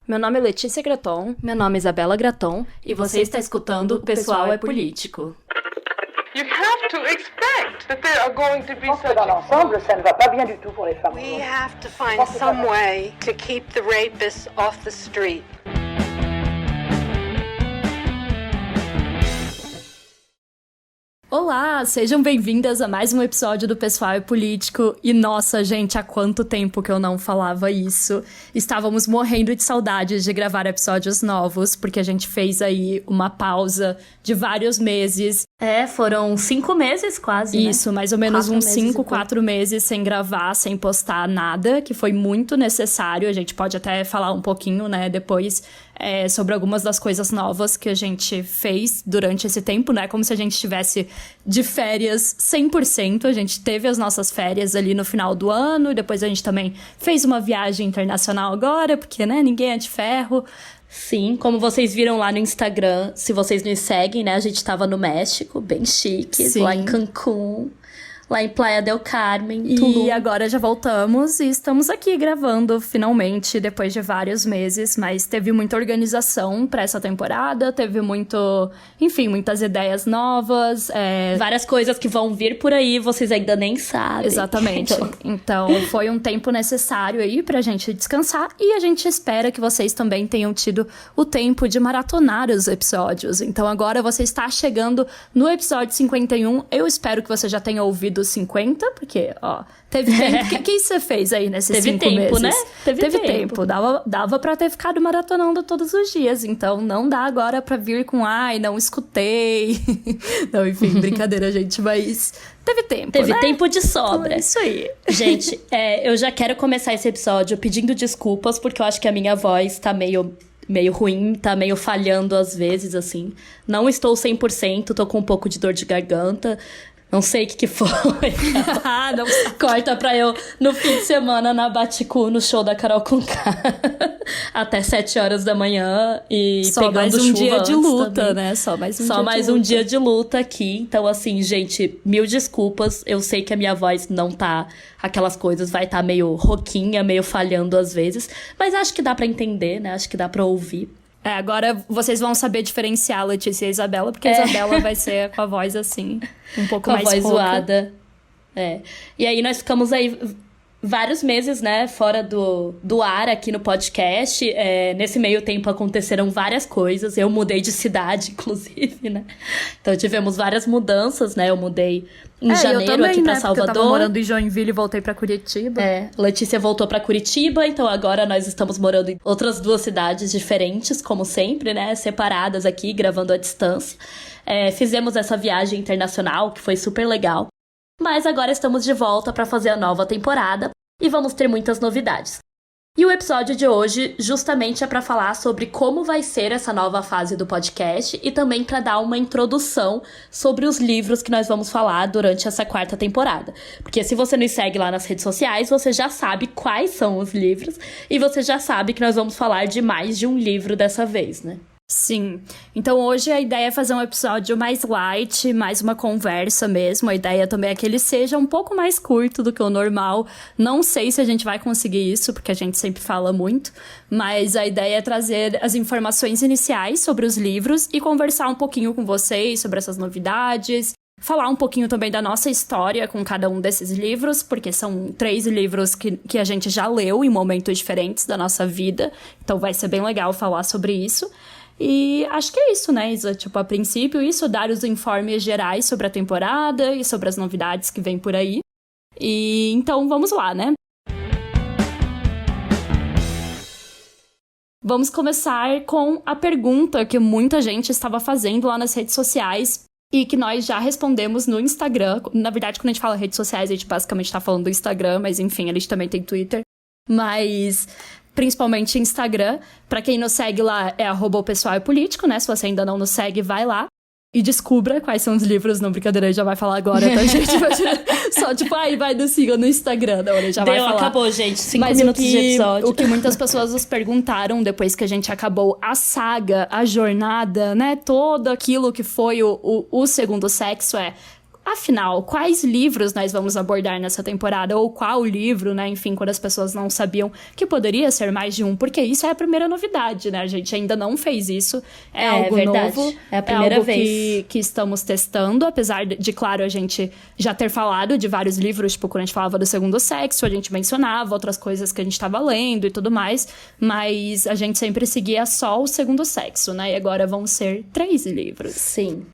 Meu nome é Letícia Graton. Meu nome é Isabela Graton. E você está escutando O Pessoal é Político. You have to expect that there are going to be such... Dans l'ensemble, ça ne va pas bien du tout pour les femmes. We have to find some way to keep the rapists off the street. Olá, sejam bem-vindas a mais um episódio do Pessoal é Político. E nossa, gente, há quanto tempo que eu não falava isso. Estávamos morrendo de saudades de gravar episódios novos, porque a gente fez aí uma pausa de vários meses. Foram 5 meses quase, né? Isso, mais ou menos uns 5, 4 meses sem gravar, sem postar nada, que foi muito necessário. A gente pode até falar um pouquinho, né, depois sobre algumas das coisas novas que a gente fez durante esse tempo, né? Como se a gente estivesse de férias 100%. A gente teve as nossas férias ali no final do ano, e depois a gente também fez uma viagem internacional agora, porque, né, ninguém é de ferro. Sim, como vocês viram lá no Instagram, se vocês nos seguem, né, a gente tava no México, bem chique, Sim. lá em Cancún, lá em Playa del Carmen, E Tulum. agora já voltamos e estamos aqui gravando finalmente, depois de vários meses, mas teve muita organização pra essa temporada, teve muitas ideias novas. Várias coisas que vão vir por aí, vocês ainda nem sabem. Exatamente. Então, foi um tempo necessário aí pra gente descansar, e a gente espera que vocês também tenham tido o tempo de maratonar os episódios. Então, agora você está chegando no episódio 51. Eu espero que você já tenha ouvido os 50, porque, ó, teve tempo. O que você fez aí nesses 5 meses? Teve tempo, né? Teve tempo. Dava pra ter ficado maratonando todos os dias. Então, não dá agora pra vir com, não escutei. Não, enfim, brincadeira, gente, mas teve tempo, Teve né? tempo de sobra. Então, é isso aí. Gente, eu já quero começar esse episódio pedindo desculpas, porque eu acho que a minha voz tá meio ruim, tá meio falhando às vezes, assim. Não estou 100%, tô com um pouco de dor de garganta. Não sei o que foi. Não. Corta pra eu, no fim de semana, na Baticu, no show da Carol Conká. Até 7 horas da manhã. E Só pegando mais um chuva dia de antes luta, também. né? Só mais um dia de luta aqui. Então, assim, gente, mil desculpas. Eu sei que a minha voz não tá aquelas coisas, vai tá meio rouquinha, meio falhando às vezes. Mas acho que dá pra entender, né? Acho que dá pra ouvir. Agora vocês vão saber diferenciar a Letícia e a Isabela, porque a Isabela vai ser com a voz assim, um pouco mais rouca. Com a voz zoada. E aí nós ficamos aí vários meses, né, fora do ar aqui no podcast. Nesse meio tempo aconteceram várias coisas. Eu mudei de cidade, inclusive, né? Então tivemos várias mudanças, né? Eu mudei em janeiro eu também, aqui pra né? Salvador. Porque eu tava morando em Joinville e voltei pra Curitiba. Letícia voltou pra Curitiba, então agora nós estamos morando em outras 2 cidades diferentes, como sempre, né? Separadas aqui, gravando à distância. Fizemos essa viagem internacional, que foi super legal. Mas agora estamos de volta para fazer a nova temporada e vamos ter muitas novidades. E o episódio de hoje justamente é para falar sobre como vai ser essa nova fase do podcast e também para dar uma introdução sobre os livros que nós vamos falar durante essa 4ª temporada. Porque se você nos segue lá nas redes sociais, você já sabe quais são os livros e você já sabe que nós vamos falar de mais de um livro dessa vez, né? Sim. Então hoje a ideia é fazer um episódio mais light, mais uma conversa mesmo. A ideia também é que ele seja um pouco mais curto do que o normal. Não sei se a gente vai conseguir isso, porque a gente sempre fala muito. Mas a ideia é trazer as informações iniciais sobre os livros e conversar um pouquinho com vocês sobre essas novidades. Falar um pouquinho também da nossa história com cada um desses livros, porque são 3 livros que a gente já leu em momentos diferentes da nossa vida. Então vai ser bem legal falar sobre isso. E acho que é isso, né, Isa? Tipo, a princípio, isso, dar os informes gerais sobre a temporada e sobre as novidades que vem por aí. E então, vamos lá, né? Vamos começar com a pergunta que muita gente estava fazendo lá nas redes sociais e que nós já respondemos no Instagram. Na verdade, quando a gente fala redes sociais, a gente basicamente tá falando do Instagram, mas enfim, a gente também tem Twitter. Mas principalmente Instagram. Pra quem nos segue lá, é @opessoalpolitico, né? Se você ainda não nos segue, vai lá e descubra quais são os livros. Não, brincadeira, ele já vai falar agora, tá, gente? Só tipo, vai nos siga no Instagram. Não, ele já vai falar. Acabou, gente. 5 Mas minutos de episódio. O que muitas pessoas nos perguntaram depois que a gente acabou a saga, a jornada, né? Todo aquilo que foi o Segundo Sexo Afinal, quais livros nós vamos abordar nessa temporada? Ou qual livro, né? Enfim, quando as pessoas não sabiam que poderia ser mais de um. Porque isso é a primeira novidade, né? A gente ainda não fez isso. É algo verdade. novo. É a primeira algo vez. Que estamos testando. Apesar de, claro, a gente já ter falado de vários livros. Tipo, quando a gente falava do Segundo Sexo, a gente mencionava outras coisas que a gente estava lendo e tudo mais. Mas a gente sempre seguia só o Segundo Sexo, né? E agora vão ser 3 livros. Sim.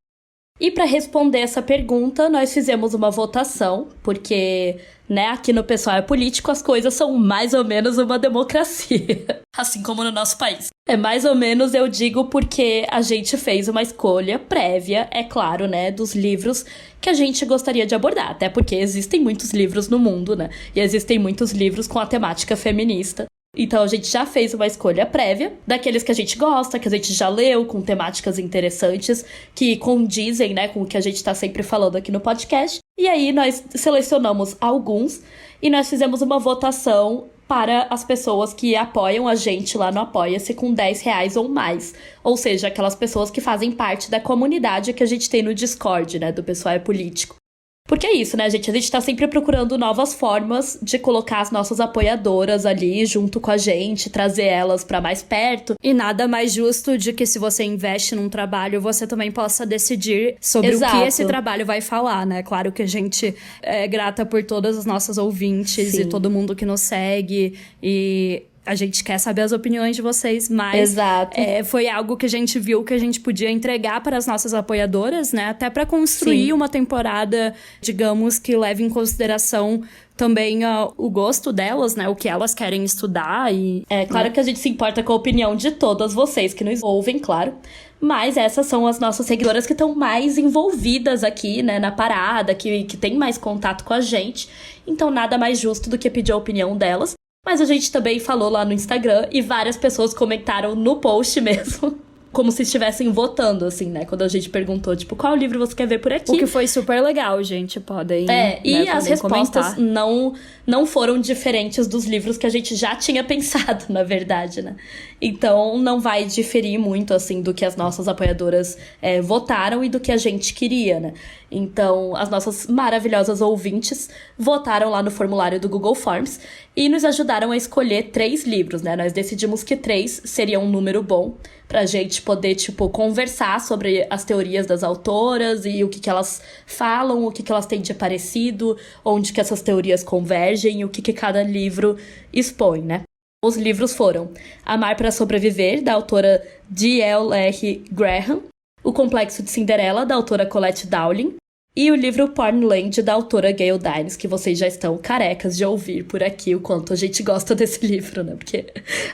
E para responder essa pergunta, nós fizemos uma votação, porque, né, aqui no Pessoal é Político as coisas são mais ou menos uma democracia, assim como no nosso país. É mais ou menos, eu digo, porque a gente fez uma escolha prévia, é claro, né, dos livros que a gente gostaria de abordar, até porque existem muitos livros no mundo, né, e existem muitos livros com a temática feminista. Então a gente já fez uma escolha prévia daqueles que a gente gosta, que a gente já leu, com temáticas interessantes, que condizem, né, com o que a gente tá sempre falando aqui no podcast. E aí nós selecionamos alguns e nós fizemos uma votação para as pessoas que apoiam a gente lá no Apoia-se com R$10 ou mais. Ou seja, aquelas pessoas que fazem parte da comunidade que a gente tem no Discord, né, do Pessoal é Político. Porque é isso, né, gente? A gente tá sempre procurando novas formas de colocar as nossas apoiadoras ali junto com a gente, trazer elas pra mais perto. E nada mais justo de que se você investe num trabalho, você também possa decidir sobre Exato. o que esse trabalho vai falar, né? Claro que a gente é grata por todas as nossas ouvintes Sim. e todo mundo que nos segue e... A gente quer saber as opiniões de vocês, mas Exato. Foi algo que a gente viu que a gente podia entregar para as nossas apoiadoras, né? Até para construir Sim. uma temporada, digamos, que leve em consideração também o gosto delas, né? O que elas querem estudar e... É claro que a gente se importa com a opinião de todas vocês que nos ouvem, claro. Mas essas são as nossas seguidoras que estão mais envolvidas aqui, né, na parada, que tem mais contato com a gente. Então nada mais justo do que pedir a opinião delas. Mas a gente também falou lá no Instagram e várias pessoas comentaram no post mesmo, como se estivessem votando, assim, né? Quando a gente perguntou, tipo, qual livro você quer ver por aqui? O que foi super legal, gente. Podem e as respostas comentar. não foram diferentes dos livros que a gente já tinha pensado, na verdade, né? Então, não vai diferir muito, assim, do que as nossas apoiadoras votaram e do que a gente queria, né? Então, as nossas maravilhosas ouvintes votaram lá no formulário do Google Forms e nos ajudaram a escolher 3 livros, né? Nós decidimos que 3 seria um número bom pra gente poder, tipo, conversar sobre as teorias das autoras e o que elas falam, o que elas têm de parecido, onde que essas teorias convergem e o que cada livro expõe, né? Os livros foram Amar para Sobreviver, da autora D.L.R. Graham, O Complexo de Cinderela, da autora Colette Dowling, e o livro Pornland, da autora Gayle Dines, que vocês já estão carecas de ouvir por aqui o quanto a gente gosta desse livro, né? Porque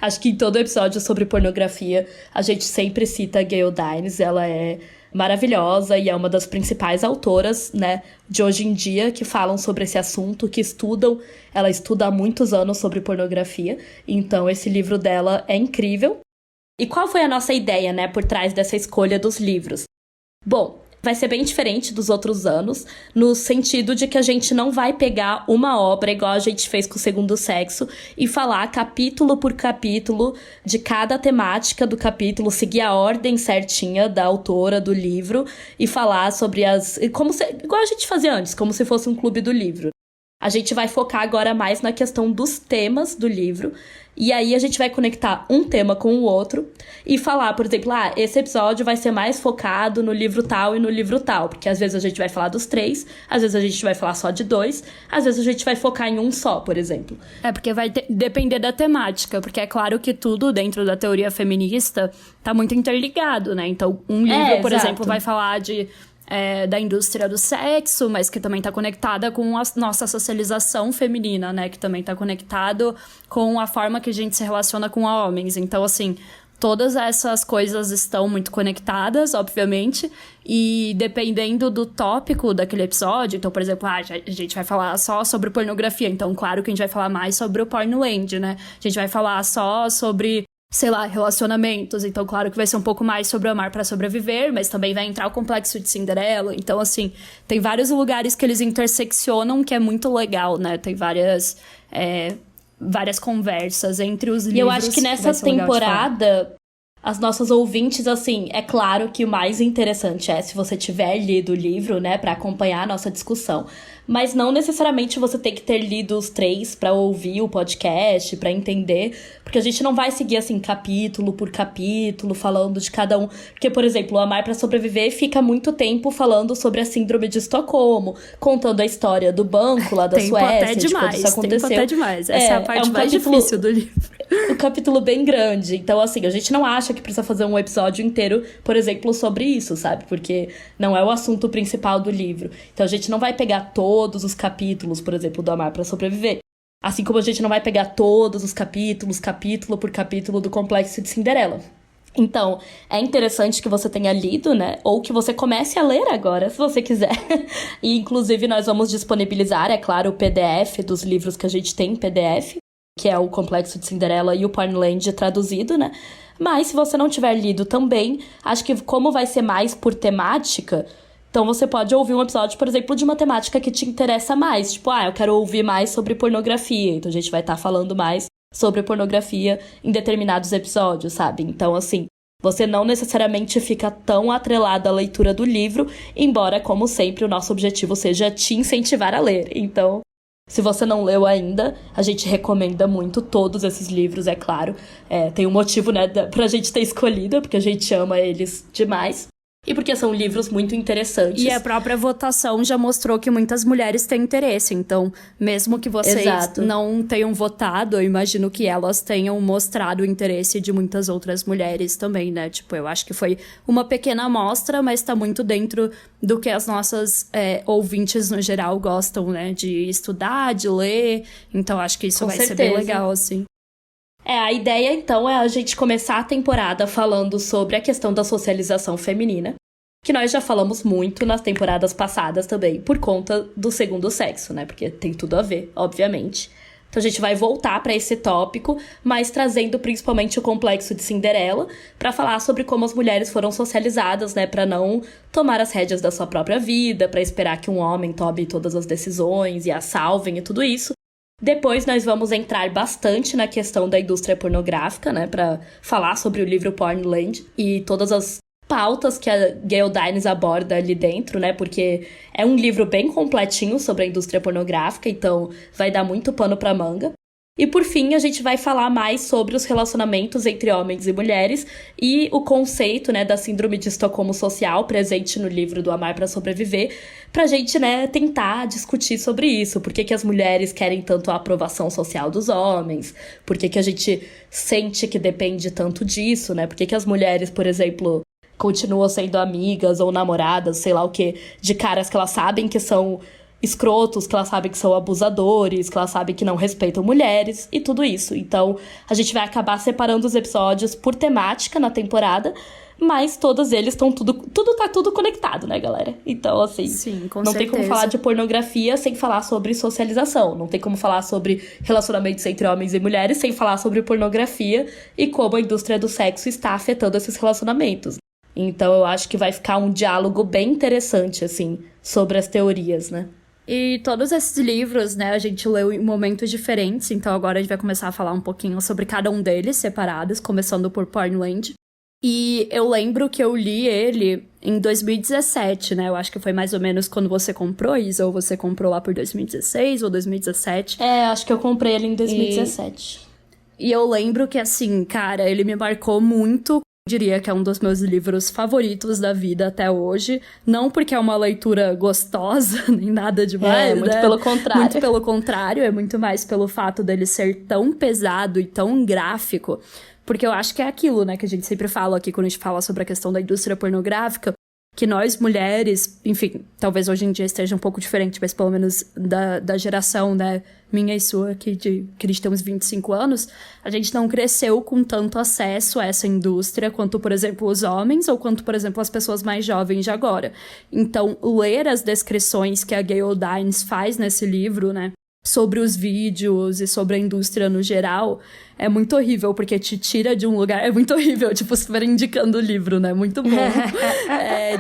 acho que em todo episódio sobre pornografia a gente sempre cita a Gayle Dines, ela é maravilhosa e é uma das principais autoras, né, de hoje em dia que falam sobre esse assunto, que estudam, ela estuda há muitos anos sobre pornografia, então esse livro dela é incrível. E qual foi a nossa ideia, né, por trás dessa escolha dos livros? Bom, vai ser bem diferente dos outros anos, no sentido de que a gente não vai pegar uma obra igual a gente fez com o Segundo Sexo e falar capítulo por capítulo de cada temática do capítulo, seguir a ordem certinha da autora do livro e falar sobre igual a gente fazia antes, como se fosse um clube do livro. A gente vai focar agora mais na questão dos temas do livro. E aí a gente vai conectar um tema com o outro e falar, por exemplo, esse episódio vai ser mais focado no livro tal e no livro tal. Porque às vezes a gente vai falar dos 3, às vezes a gente vai falar só de 2, às vezes a gente vai focar em um só, por exemplo. Porque vai depender da temática, porque é claro que tudo dentro da teoria feminista tá muito interligado, né? Então, um livro, por exemplo, vai falar da indústria do sexo, mas que também está conectada com a nossa socialização feminina, né? Que também está conectado com a forma que a gente se relaciona com homens. Então, assim, todas essas coisas estão muito conectadas, obviamente, e dependendo do tópico daquele episódio, então, por exemplo, a gente vai falar só sobre pornografia, então, claro que a gente vai falar mais sobre o Pornland, né? A gente vai falar só sobre, sei lá, relacionamentos. Então, claro que vai ser um pouco mais sobre o Amar para Sobreviver, mas também vai entrar o Complexo de Cinderela. Então, assim, tem vários lugares que eles interseccionam que é muito legal, né? Tem várias conversas entre os livros. E eu acho que nessa temporada As nossas ouvintes, assim, é claro que o mais interessante é se você tiver lido o livro, né, pra acompanhar a nossa discussão. Mas não necessariamente você tem que ter lido os 3 pra ouvir o podcast, pra entender. Porque a gente não vai seguir, assim, capítulo por capítulo, falando de cada um. Porque, por exemplo, o Amar pra Sobreviver fica muito tempo falando sobre a síndrome de Estocolmo, contando a história do banco lá da tempo Suécia, até demais, de quando isso aconteceu. Tempo até demais. Essa é a parte mais capítulo, difícil do livro. Um capítulo bem grande. Então, assim, a gente não acha que precisa fazer um episódio inteiro, por exemplo, sobre isso, sabe? Porque não é o assunto principal do livro. Então, a gente não vai pegar todos os capítulos, por exemplo, do Amar pra Sobreviver. Assim como a gente não vai pegar todos os capítulos, capítulo por capítulo, do Complexo de Cinderela. Então, é interessante que você tenha lido, né? Ou que você comece a ler agora, se você quiser. E, inclusive, nós vamos disponibilizar, é claro, o PDF dos livros que a gente tem em PDF, que é o Complexo de Cinderela e o Pornland traduzido, né? Mas, se você não tiver lido também, acho que como vai ser mais por temática, então você pode ouvir um episódio, por exemplo, de uma temática que te interessa mais. Tipo, eu quero ouvir mais sobre pornografia. Então, a gente vai estar falando mais sobre pornografia em determinados episódios, sabe? Então, assim, você não necessariamente fica tão atrelado à leitura do livro, embora, como sempre, o nosso objetivo seja te incentivar a ler. Então, se você não leu ainda, a gente recomenda muito todos esses livros, é claro. Tem um motivo, né, pra gente ter escolhido, porque a gente ama eles demais. E porque são livros muito interessantes. E a própria votação já mostrou que muitas mulheres têm interesse. Então, mesmo que vocês não tenham votado, eu imagino que elas tenham mostrado o interesse de muitas outras mulheres também, né? Tipo, eu acho que foi uma pequena amostra, mas tá muito dentro do que as nossas ouvintes, no geral, gostam, né? De estudar, de ler. Então, acho que isso vai ser bem legal, assim. A ideia, então, é a gente começar a temporada falando sobre a questão da socialização feminina, que nós já falamos muito nas temporadas passadas também, por conta do segundo sexo, né? Porque tem tudo a ver, obviamente. Então a gente vai voltar para esse tópico, mas trazendo principalmente o Complexo de Cinderela, para falar sobre como as mulheres foram socializadas, né? Para não tomar as rédeas da sua própria vida, para esperar que um homem tome todas as decisões e as salvem e tudo isso. Depois nós vamos entrar bastante na questão da indústria pornográfica, né, para falar sobre o livro Pornland e todas as pautas que a Gayle Dines aborda ali dentro, né, porque é um livro bem completinho sobre a indústria pornográfica, então vai dar muito pano pra manga. E por fim, a gente vai falar mais sobre os relacionamentos entre homens e mulheres e o conceito, né, da síndrome de Estocolmo social presente no livro do Amar pra Sobreviver, pra gente, né, tentar discutir sobre isso. Por que que as mulheres querem tanto a aprovação social dos homens? Por que que a gente sente que depende tanto disso, né? Por que que as mulheres, por exemplo, continuam sendo amigas ou namoradas, sei lá o quê, de caras que elas sabem que são escrotos, que elas sabem que são abusadores, que elas sabem que não respeitam mulheres e tudo isso. Então, a gente vai acabar separando os episódios por temática na temporada, mas todos eles estão tá tudo conectado, né, galera? Então, assim, sim, com não certeza. tem como falar de pornografia sem falar sobre socialização, não tem como falar sobre relacionamentos entre homens e mulheres sem falar sobre pornografia e como a indústria do sexo está afetando esses relacionamentos. Então, eu acho que vai ficar um diálogo bem interessante, assim, sobre as teorias, né? E todos esses livros, né, a gente leu em momentos diferentes, então agora a gente vai começar a falar um pouquinho sobre cada um deles separados, começando por Pornland. E eu lembro que eu li ele em 2017, né, eu acho que foi mais ou menos quando você comprou, Isa, ou você comprou lá por 2016 ou 2017. Acho que eu comprei ele em 2017. E eu lembro que, assim, cara, ele me marcou muito. Diria que é um dos meus livros favoritos da vida até hoje. Não porque é uma leitura gostosa, nem nada demais, muito né? pelo contrário. Muito pelo contrário, é muito mais pelo fato dele ser tão pesado e tão gráfico. Porque eu acho que é aquilo, né, que a gente sempre fala aqui quando a gente fala sobre a questão da indústria pornográfica, que nós mulheres, enfim, talvez hoje em dia esteja um pouco diferente, mas pelo menos da geração, né, minha e sua, que a gente tem uns 25 anos, a gente não cresceu com tanto acesso a essa indústria quanto, por exemplo, os homens ou quanto, por exemplo, as pessoas mais jovens de agora. Então, ler as descrições que a Gayle Dines faz nesse livro, né, sobre os vídeos e sobre a indústria no geral, é muito horrível, porque te tira de um lugar... É muito horrível, tipo, super indicando o livro, né? Muito bom.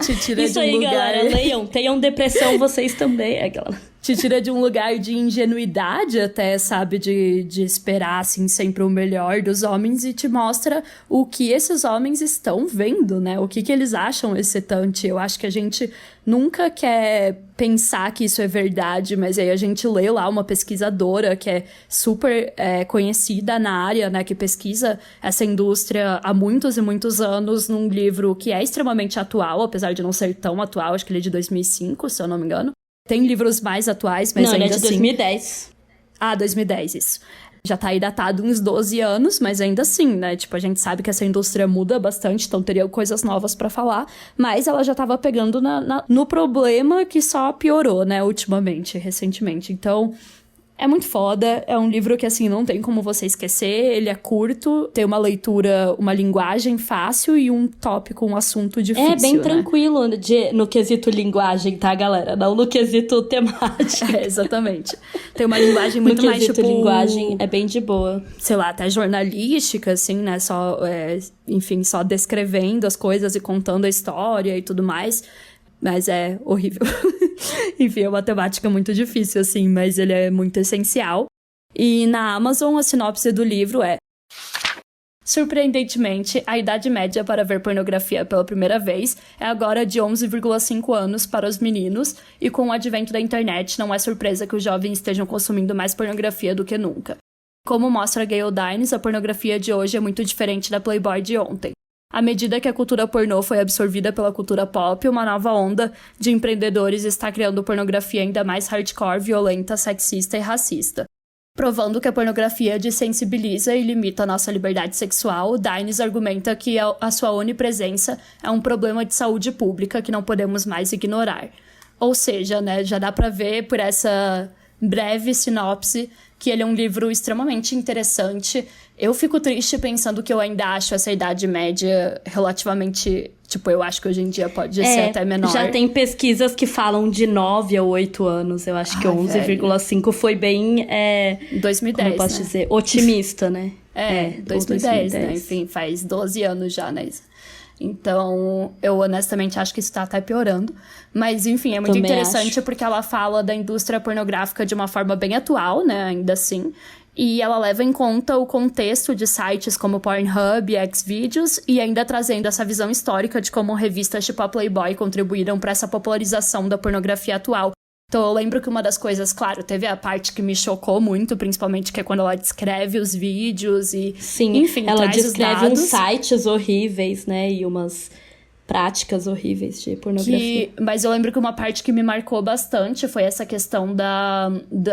Te tira Isso de um aí, lugar... galera, leiam. Tenham depressão vocês também, aquela... Te tira de um lugar de ingenuidade até, sabe? De esperar, assim, sempre o melhor dos homens e te mostra o que esses homens estão vendo, né? O que eles acham excitante. Eu acho que a gente nunca quer pensar que isso é verdade, mas aí a gente lê lá uma pesquisadora que é super conhecida na área, né? Que pesquisa essa indústria há muitos e muitos anos num livro que é extremamente atual, apesar de não ser tão atual. Acho que ele é de 2005, se eu não me engano. Tem livros mais atuais, mas não, ainda ele é de assim... 2010. Ah, 2010, isso. Já tá aí datado uns 12 anos, mas ainda assim, né? Tipo, a gente sabe que essa indústria muda bastante, então teria coisas novas pra falar. Mas ela já tava pegando no problema que só piorou, né? Ultimamente, recentemente. Então... é muito foda, é um livro que, assim, não tem como você esquecer, ele é curto, tem uma leitura, uma linguagem fácil e um tópico, um assunto difícil, É bem né? tranquilo no quesito linguagem, tá, galera? Não no quesito temático. Exatamente. Tem uma linguagem muito no mais, quesito tipo... linguagem é bem de boa. sei lá, até jornalística, assim, né? Só, enfim, só descrevendo as coisas e contando a história e tudo mais. Mas é horrível. Enfim, é uma temática muito difícil, assim, mas ele é muito essencial. E na Amazon, a sinopse do livro é: surpreendentemente, a idade média para ver pornografia pela primeira vez é agora de 11,5 anos para os meninos, e com o advento da internet, não é surpresa que os jovens estejam consumindo mais pornografia do que nunca. Como mostra Gayle Dines, a pornografia de hoje é muito diferente da Playboy de ontem. À medida que a cultura pornô foi absorvida pela cultura pop, uma nova onda de empreendedores está criando pornografia ainda mais hardcore, violenta, sexista e racista. Provando que a pornografia desensibiliza e limita a nossa liberdade sexual, Dines argumenta que a sua onipresença é um problema de saúde pública que não podemos mais ignorar. Ou seja, né, já dá pra ver por essa breve sinopse que ele é um livro extremamente interessante. Eu fico triste pensando que eu ainda acho essa idade média relativamente... tipo, eu acho que hoje em dia pode ser até menor. Já tem pesquisas que falam de 9 a 8 anos. Eu acho que 11,5 foi bem... 2010, como eu posso dizer? Otimista, né? 2010, né? Enfim, faz 12 anos já, né? Então, eu honestamente acho que isso tá até piorando. Mas, enfim, é muito Também interessante acho. porque ela fala da indústria pornográfica de uma forma bem atual, né? Ainda assim. E ela leva em conta o contexto de sites como Pornhub e Xvideos, e ainda trazendo essa visão histórica de como revistas tipo a Playboy contribuíram para essa popularização da pornografia atual. Então eu lembro que uma das coisas, claro, teve a parte que me chocou muito, principalmente, que é quando ela descreve os vídeos e... Sim, enfim, ela traz os descreve dados. uns sites horríveis, né? E umas práticas horríveis de pornografia. Mas eu lembro que uma parte que me marcou bastante foi essa questão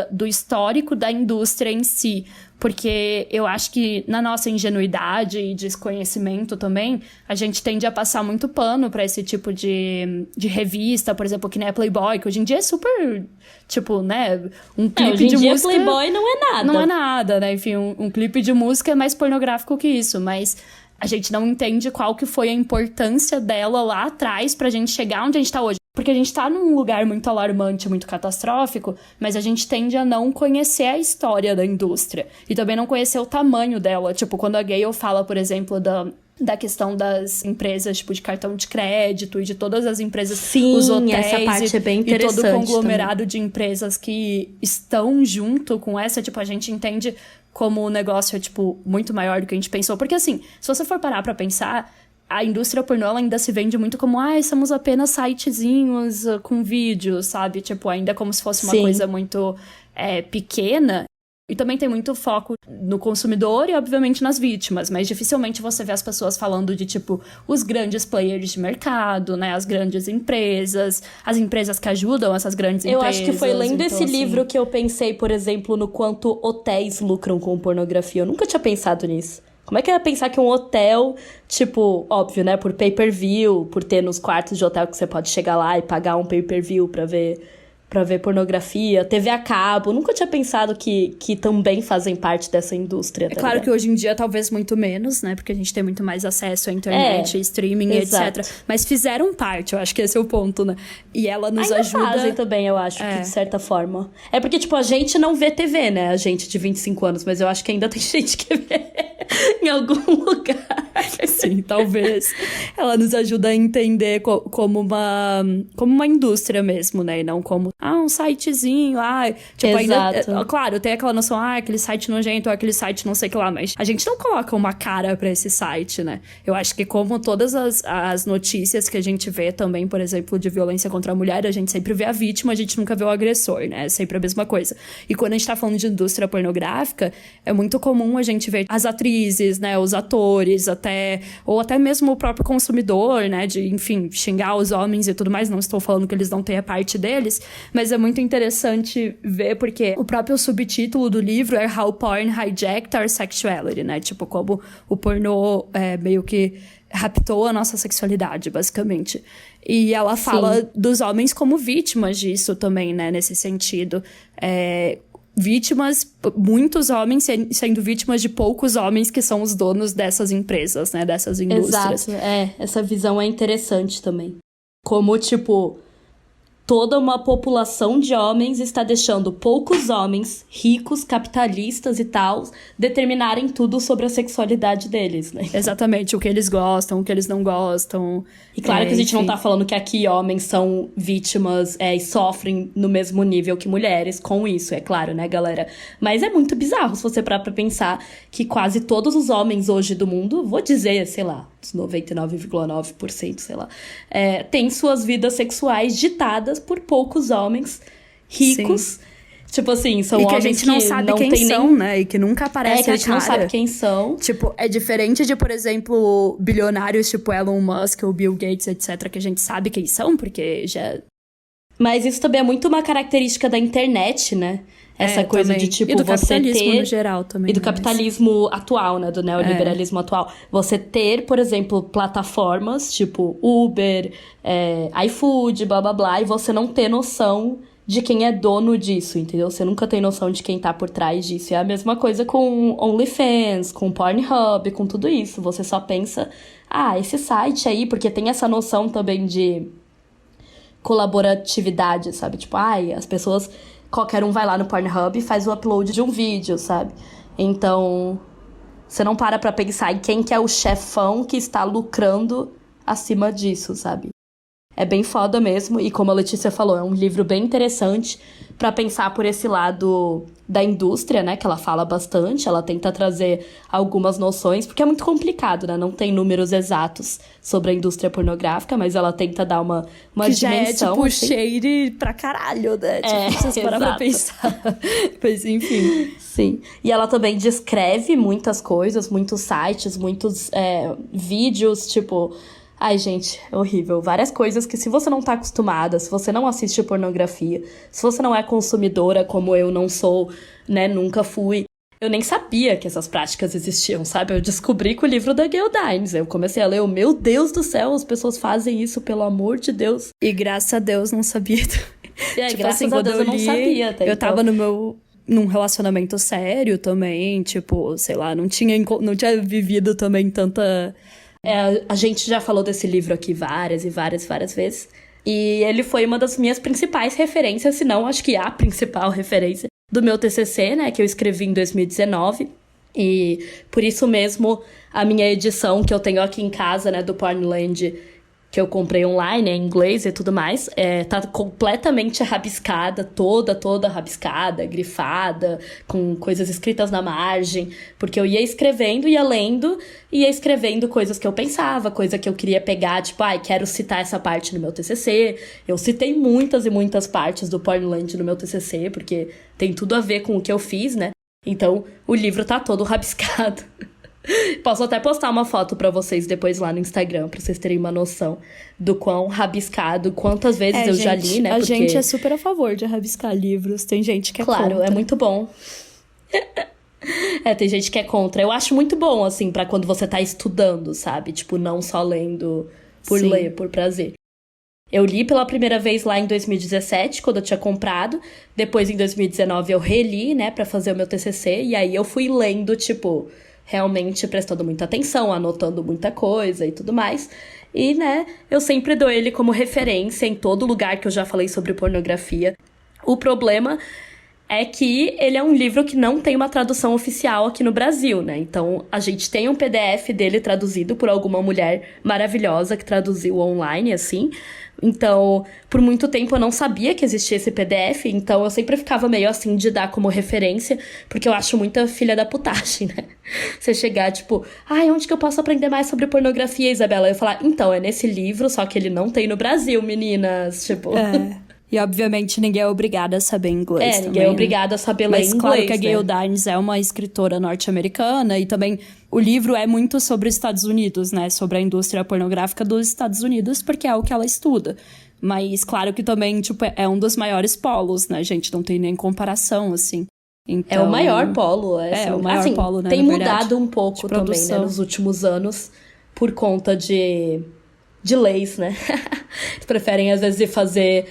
do histórico da indústria em si. Porque eu acho que na nossa ingenuidade e desconhecimento também, a gente tende a passar muito pano pra esse tipo de revista, por exemplo, que nem a Playboy, que hoje em dia é super, tipo, né, um clipe hoje em de dia música... Playboy não é nada. Não é nada, né? Enfim, um clipe de música é mais pornográfico que isso, mas... a gente não entende qual que foi a importância dela lá atrás pra gente chegar onde a gente tá hoje. Porque a gente tá num lugar muito alarmante, muito catastrófico, mas a gente tende a não conhecer a história da indústria. E também não conhecer o tamanho dela. Tipo, quando a Gayle fala, por exemplo, da questão das empresas, tipo, de cartão de crédito e de todas as empresas, Sim, os hotéis essa parte é bem interessante e todo o conglomerado também. de empresas que estão junto com essa, tipo, a gente entende como o negócio é, tipo, muito maior do que a gente pensou. Porque, assim, se você for parar pra pensar, a indústria pornô ela ainda se vende muito como, somos apenas sitezinhos com vídeos, sabe? Tipo, ainda como se fosse uma Sim. coisa muito pequena. E também tem muito foco no consumidor e, obviamente, nas vítimas. Mas dificilmente você vê as pessoas falando de, tipo, os grandes players de mercado, né? As grandes empresas, as empresas que ajudam essas grandes Eu empresas. acho que foi lendo então, esse assim... livro que eu pensei, por exemplo, no quanto hotéis lucram com pornografia. Eu nunca tinha pensado nisso. Como é que eu ia pensar que um hotel, tipo, óbvio, né? Por pay-per-view, por ter nos quartos de hotel que você pode chegar lá e pagar um pay-per-view pra ver pra ver pornografia, TV a cabo. Nunca tinha pensado que também fazem parte dessa indústria. É claro que hoje em dia talvez muito menos, né? Porque a gente tem muito mais acesso à internet, streaming, exato. etc. Mas fizeram parte, eu acho que esse é o ponto, né? E ela nos ainda ajuda... fazem também, eu acho, que de certa forma. É porque, tipo, a gente não vê TV, né? A gente de 25 anos, mas eu acho que ainda tem gente que vê em algum lugar. Sim, talvez. Ela nos ajuda a entender como uma indústria mesmo, né? E não como, um sitezinho, tipo, exato. ainda... Claro, tem aquela noção, aquele site nojento, ou aquele site não sei o que lá, mas a gente não coloca uma cara pra esse site, né? Eu acho que como todas as notícias que a gente vê também, por exemplo, de violência contra a mulher, a gente sempre vê a vítima, a gente nunca vê o agressor, né? É sempre a mesma coisa. E quando a gente tá falando de indústria pornográfica, é muito comum a gente ver as atrizes, né? Os atores, ou até mesmo o próprio consumidor, né? De, enfim, xingar os homens e tudo mais. Não estou falando que eles não têm a parte deles, mas é muito interessante ver, porque o próprio subtítulo do livro é How Porn Hijacked Our Sexuality, né? Tipo, como o pornô meio que raptou a nossa sexualidade, basicamente. E ela fala dos homens como vítimas disso também, né? Nesse sentido. Vítimas, muitos homens sendo vítimas de poucos homens que são os donos dessas empresas, né? Dessas indústrias. Exato, essa visão é interessante também. Como, tipo, toda uma população de homens está deixando poucos homens ricos, capitalistas e tal, determinarem tudo sobre a sexualidade deles, né? Exatamente, o que eles gostam, o que eles não gostam. E claro que a gente não tá falando que aqui homens são vítimas e sofrem no mesmo nível que mulheres com isso, é claro, né, galera? Mas é muito bizarro se você parar pra pensar que quase todos os homens hoje do mundo, vou dizer, sei lá, 99,9%, sei lá, têm suas vidas sexuais ditadas por poucos homens ricos. Sim. Tipo assim, são homens que a gente não sabe quem são, né? E que nunca aparece que a gente não sabe quem são. Tipo, é diferente de, por exemplo, bilionários tipo Elon Musk ou Bill Gates, etc., que a gente sabe quem são, porque já... Mas isso também é muito uma característica da internet, né? Essa coisa também. de, tipo, e do você capitalismo ter... no geral também. E do capitalismo atual, né? Do neoliberalismo atual. Você ter, por exemplo, plataformas tipo Uber, iFood, blá, blá, blá, e você não ter noção de quem é dono disso, entendeu? Você nunca tem noção de quem tá por trás disso. É a mesma coisa com OnlyFans, com Pornhub, com tudo isso. Você só pensa, esse site aí, porque tem essa noção também de colaboratividade, sabe? Tipo, as pessoas... Qualquer um vai lá no Pornhub e faz o upload de um vídeo, sabe? Então, você não para pra pensar em quem que é o chefão que está lucrando acima disso, sabe? É bem foda mesmo, e como a Letícia falou, é um livro bem interessante pra pensar por esse lado da indústria, né, que ela fala bastante, ela tenta trazer algumas noções, porque é muito complicado, né, não tem números exatos sobre a indústria pornográfica, mas ela tenta dar uma que dimensão. Já é, tipo, assim. shade pra caralho, né, tipo, vocês parar pra pensar. Mas, enfim. Sim, e ela também descreve muitas coisas, muitos sites, muitos vídeos, tipo... Ai, gente, é horrível. Várias coisas que se você não tá acostumada, se você não assiste pornografia, se você não é consumidora como eu não sou, né, nunca fui, eu nem sabia que essas práticas existiam, sabe? Eu descobri com o livro da Gayle Dines. Eu comecei a ler, meu Deus do céu, as pessoas fazem isso, pelo amor de Deus. E graças a Deus não sabia. Tipo, graças a Deus eu não sabia até. Eu tava num relacionamento sério também, tipo, sei lá, não tinha vivido também tanta... A gente já falou desse livro aqui várias e várias vezes. E ele foi uma das minhas principais referências, se não, acho que a principal referência do meu TCC, né? Que eu escrevi em 2019. E por isso mesmo, a minha edição que eu tenho aqui em casa, né? Do Pornland, que eu comprei online, em inglês e tudo mais, tá completamente rabiscada, toda rabiscada, grifada, com coisas escritas na margem, porque eu ia escrevendo, ia lendo, ia escrevendo coisas que eu pensava, coisa que eu queria pegar, tipo, quero citar essa parte no meu TCC. Eu citei muitas e muitas partes do Pornland no meu TCC, porque tem tudo a ver com o que eu fiz, né? Então, o livro tá todo rabiscado. Posso até postar uma foto pra vocês depois lá no Instagram, pra vocês terem uma noção do quão rabiscado, quantas vezes eu já li, né? A gente é super a favor de rabiscar livros, tem gente que é contra. Claro, é muito bom. Tem gente que é contra. Eu acho muito bom, assim, pra quando você tá estudando, sabe? Tipo, não só lendo por ler, por prazer. Eu li pela primeira vez lá em 2017, quando eu tinha comprado. Depois, em 2019, eu reli, né, pra fazer o meu TCC. E aí eu fui lendo, tipo, realmente prestando muita atenção, anotando muita coisa e tudo mais. E, né, eu sempre dou ele como referência em todo lugar que eu já falei sobre pornografia. O problema é que ele é um livro que não tem uma tradução oficial aqui no Brasil, né? Então, a gente tem um PDF dele traduzido por alguma mulher maravilhosa que traduziu online, assim. Então, por muito tempo eu não sabia que existia esse PDF, então eu sempre ficava meio assim de dar como referência, porque eu acho muita filha da putagem, né? Você chegar, tipo, onde que eu posso aprender mais sobre pornografia, Isabela? Eu falar, então, é nesse livro, só que ele não tem no Brasil, meninas, tipo... E, obviamente, ninguém é obrigado a saber inglês também, ninguém é obrigado a saber ler inglês, mas claro que a Gayle né? Dines é uma escritora norte-americana e também o livro é muito sobre os Estados Unidos, né? Sobre a indústria pornográfica dos Estados Unidos, porque é o que ela estuda. Mas, claro que também, tipo, é um dos maiores polos, né, gente? Não tem nem comparação, assim. Então, é o maior polo. É o maior polo, né? Tem mudado um pouco também, né? Nos últimos anos, por conta de leis, né? Eles preferem, às vezes, fazer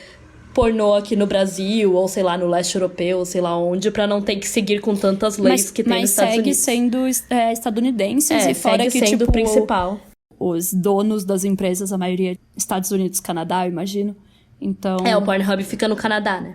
pornô aqui no Brasil, ou sei lá, no leste europeu, sei lá onde, pra não ter que seguir com tantas leis que tem nos Estados Unidos. Mas segue sendo estadunidenses e fora segue que, sendo tipo, o principal. Os donos das empresas, a maioria Estados Unidos, Canadá, eu imagino. Então... o Pornhub fica no Canadá, né?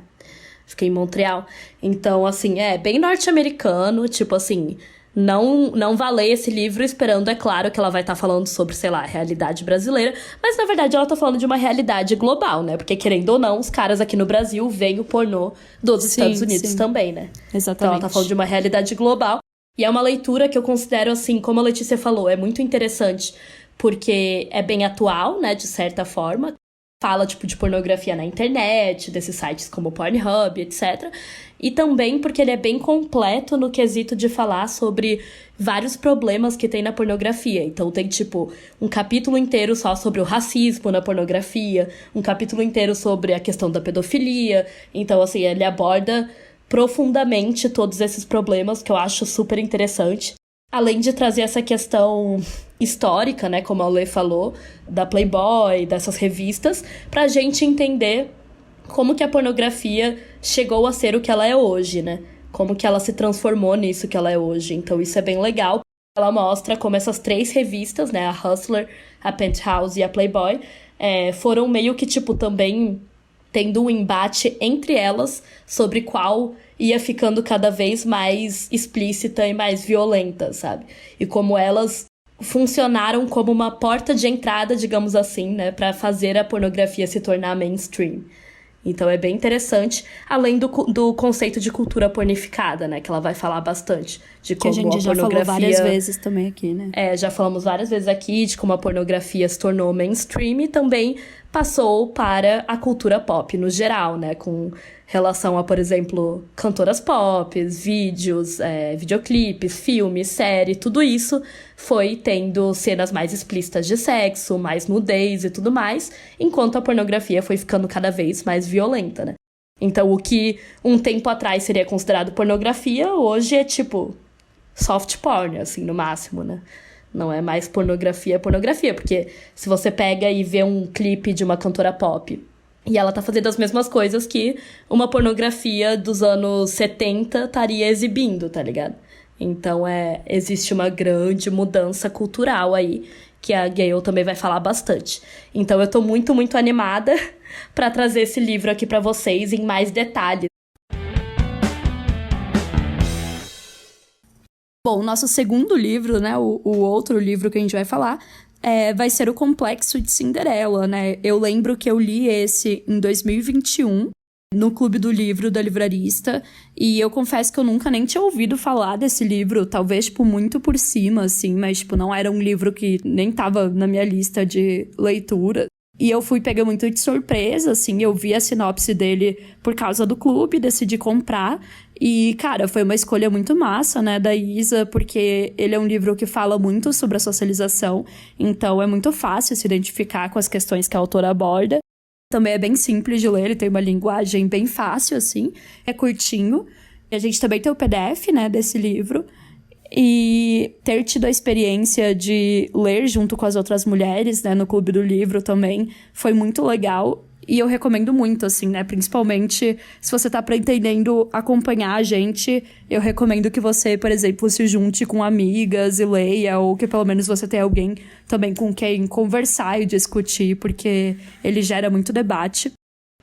Fica em Montreal. Então, assim, bem norte-americano, tipo assim... Não vá ler esse livro esperando, é claro, que ela vai estar falando sobre, sei lá, a realidade brasileira. Mas, na verdade, ela tá falando de uma realidade global, né? Porque, querendo ou não, os caras aqui no Brasil veem o pornô dos Estados Unidos também, né? Exatamente. Então, ela tá falando de uma realidade global. E é uma leitura que eu considero, assim, como a Letícia falou, é muito interessante. Porque é bem atual, né, de certa forma. Fala, tipo, de pornografia na internet, desses sites como Pornhub, etc. E também porque ele é bem completo no quesito de falar sobre vários problemas que tem na pornografia. Então tem, tipo, um capítulo inteiro só sobre o racismo na pornografia, um capítulo inteiro sobre a questão da pedofilia. Então, assim, ele aborda profundamente todos esses problemas, que eu acho super interessante. Além de trazer essa questão histórica, né, como a Lê falou, da Playboy, dessas revistas, pra gente entender como que a pornografia chegou a ser o que ela é hoje, né? Como que ela se transformou nisso que ela é hoje. Então isso é bem legal. Ela mostra como essas 3 revistas, né, a Hustler, a Penthouse e a Playboy, foram meio que, tipo, também tendo um embate entre elas sobre qual ia ficando cada vez mais explícita e mais violenta, sabe? E como elas funcionaram como uma porta de entrada, digamos assim, né, para fazer a pornografia se tornar mainstream. Então é bem interessante, além do conceito de cultura pornificada, né, que ela vai falar bastante. De como que a gente já falou várias vezes também aqui, né? Já falamos várias vezes aqui de como a pornografia se tornou mainstream e também passou para a cultura pop no geral, né, com relação a, por exemplo, cantoras pop, vídeos, videoclipes, filmes, série, tudo isso foi tendo cenas mais explícitas de sexo, mais nudez e tudo mais, enquanto a pornografia foi ficando cada vez mais violenta, né? Então, o que um tempo atrás seria considerado pornografia, hoje é tipo soft porn, assim, no máximo, né? Não é mais pornografia, porque se você pega e vê um clipe de uma cantora pop e ela tá fazendo as mesmas coisas que uma pornografia dos anos 70 estaria exibindo, tá ligado? Então existe uma grande mudança cultural aí, que a Gayle também vai falar bastante. Então eu tô muito, muito animada pra trazer esse livro aqui pra vocês em mais detalhes. Bom, o nosso segundo livro, né, o outro livro que a gente vai falar, vai ser O Complexo de Cinderela, né? Eu lembro que eu li esse em 2021, no Clube do Livro da Livrarista, e eu confesso que eu nunca nem tinha ouvido falar desse livro, talvez, tipo, muito por cima, assim, mas, tipo, não era um livro que nem tava na minha lista de leitura. E eu fui pegar muito de surpresa, assim, eu vi a sinopse dele por causa do clube, decidi comprar. E, cara, foi uma escolha muito massa, né, da Isa, porque ele é um livro que fala muito sobre a socialização, então é muito fácil se identificar com as questões que a autora aborda. Também é bem simples de ler, ele tem uma linguagem bem fácil, assim, é curtinho. E a gente também tem o PDF, né, desse livro. E ter tido a experiência de ler junto com as outras mulheres, né, no Clube do Livro também, foi muito legal. E eu recomendo muito, assim, né? Principalmente se você tá pretendendo acompanhar a gente, eu recomendo que você, por exemplo, se junte com amigas e leia, ou que pelo menos você tenha alguém também com quem conversar e discutir, porque ele gera muito debate.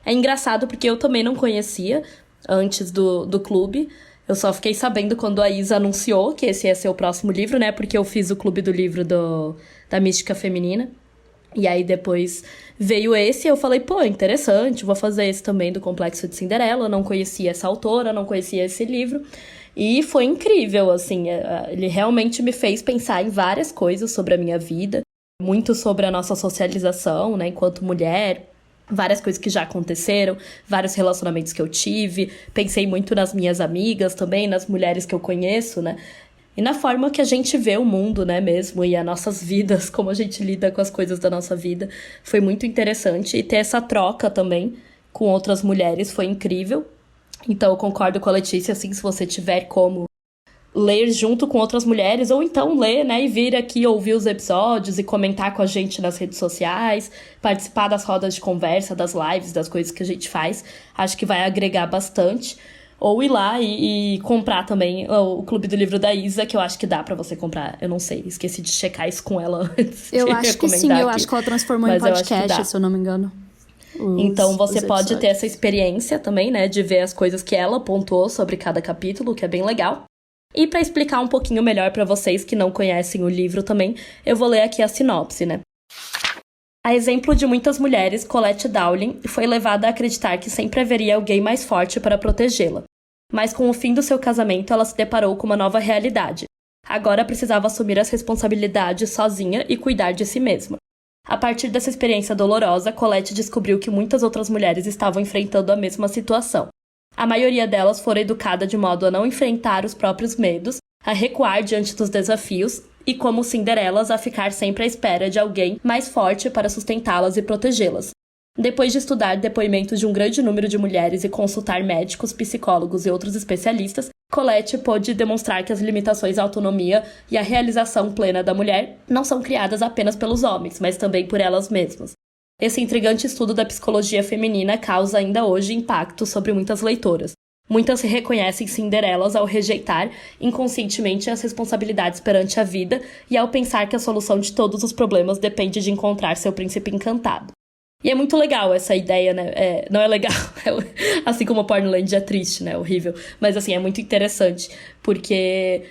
É engraçado porque eu também não conhecia antes do clube. Eu só fiquei sabendo quando a Isa anunciou que esse ia ser o próximo livro, né? Porque eu fiz o Clube do Livro da Mística Feminina. E aí depois veio esse e eu falei, pô, interessante, vou fazer esse também do Complexo de Cinderela. Eu não conhecia essa autora, não conhecia esse livro. E foi incrível, assim, ele realmente me fez pensar em várias coisas sobre a minha vida. Muito sobre a nossa socialização, né, enquanto mulher. Várias coisas que já aconteceram, vários relacionamentos que eu tive. Pensei muito nas minhas amigas também, nas mulheres que eu conheço, né? E na forma que a gente vê o mundo, né, mesmo, e as nossas vidas, como a gente lida com as coisas da nossa vida. Foi muito interessante. E ter essa troca também com outras mulheres foi incrível. Então, eu concordo com a Letícia, assim, se você tiver como ler junto com outras mulheres, ou então ler, né, e vir aqui ouvir os episódios e comentar com a gente nas redes sociais, participar das rodas de conversa, das lives, das coisas que a gente faz. Acho que vai agregar bastante. Ou ir lá e comprar também o Clube do Livro da Isa, que eu acho que dá pra você comprar. Eu não sei, esqueci de checar isso com ela antes. Eu acho que sim, eu acho que ela transformou em podcast, se eu não me engano. Então você pode ter essa experiência também, né, de ver as coisas que ela pontuou sobre cada capítulo, que é bem legal. E pra explicar um pouquinho melhor pra vocês que não conhecem o livro também, eu vou ler aqui a sinopse, né? A exemplo de muitas mulheres, Colette Dowling foi levada a acreditar que sempre haveria alguém mais forte para protegê-la. Mas com o fim do seu casamento, ela se deparou com uma nova realidade. Agora precisava assumir as responsabilidades sozinha e cuidar de si mesma. A partir dessa experiência dolorosa, Colette descobriu que muitas outras mulheres estavam enfrentando a mesma situação. A maioria delas foram educadas de modo a não enfrentar os próprios medos, a recuar diante dos desafios e, como Cinderelas, a ficar sempre à espera de alguém mais forte para sustentá-las e protegê-las. Depois de estudar depoimentos de um grande número de mulheres e consultar médicos, psicólogos e outros especialistas, Colette pôde demonstrar que as limitações à autonomia e à realização plena da mulher não são criadas apenas pelos homens, mas também por elas mesmas. Esse intrigante estudo da psicologia feminina causa ainda hoje impacto sobre muitas leitoras. Muitas se reconhecem Cinderelas ao rejeitar inconscientemente as responsabilidades perante a vida e ao pensar que a solução de todos os problemas depende de encontrar seu príncipe encantado. E é muito legal essa ideia, né? Não é legal, assim como a Pornoland é triste, né? Horrível. Mas, assim, é muito interessante, porque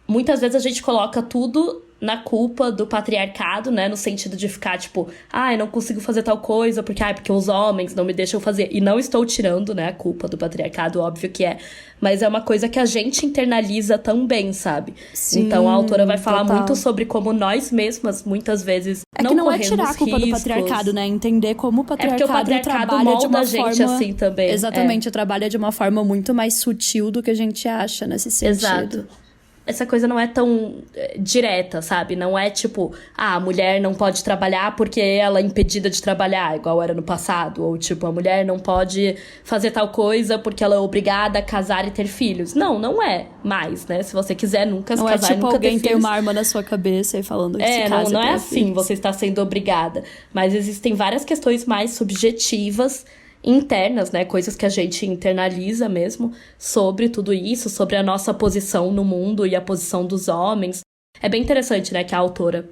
muitas vezes a gente coloca tudo na culpa do patriarcado, né? No sentido de ficar, tipo, eu não consigo fazer tal coisa, porque os homens não me deixam fazer. E não estou tirando, né, a culpa do patriarcado, óbvio que é. Mas é uma coisa que a gente internaliza também, sabe? Sim, então a autora vai falar muito sobre como nós mesmas, muitas vezes, não corremos riscos. É que não é tirar a culpa do patriarcado, né? Entender como o patriarcado trabalha de uma forma... gente assim também. Exatamente, trabalha de uma forma muito mais sutil do que a gente acha nesse sentido. Exato. Essa coisa não é tão direta, sabe? Não é tipo, a mulher não pode trabalhar porque ela é impedida de trabalhar, igual era no passado. Ou tipo, a mulher não pode fazer tal coisa porque ela é obrigada a casar e ter filhos. Não é mais, né? Se você quiser nunca se casar e nunca ter filhos. Não é tipo alguém ter uma arma na sua cabeça e falando que se casa. Não é assim, você está sendo obrigada. Mas existem várias questões mais subjetivas, internas, né, coisas que a gente internaliza mesmo sobre tudo isso, sobre a nossa posição no mundo e a posição dos homens. É bem interessante, né, que a autora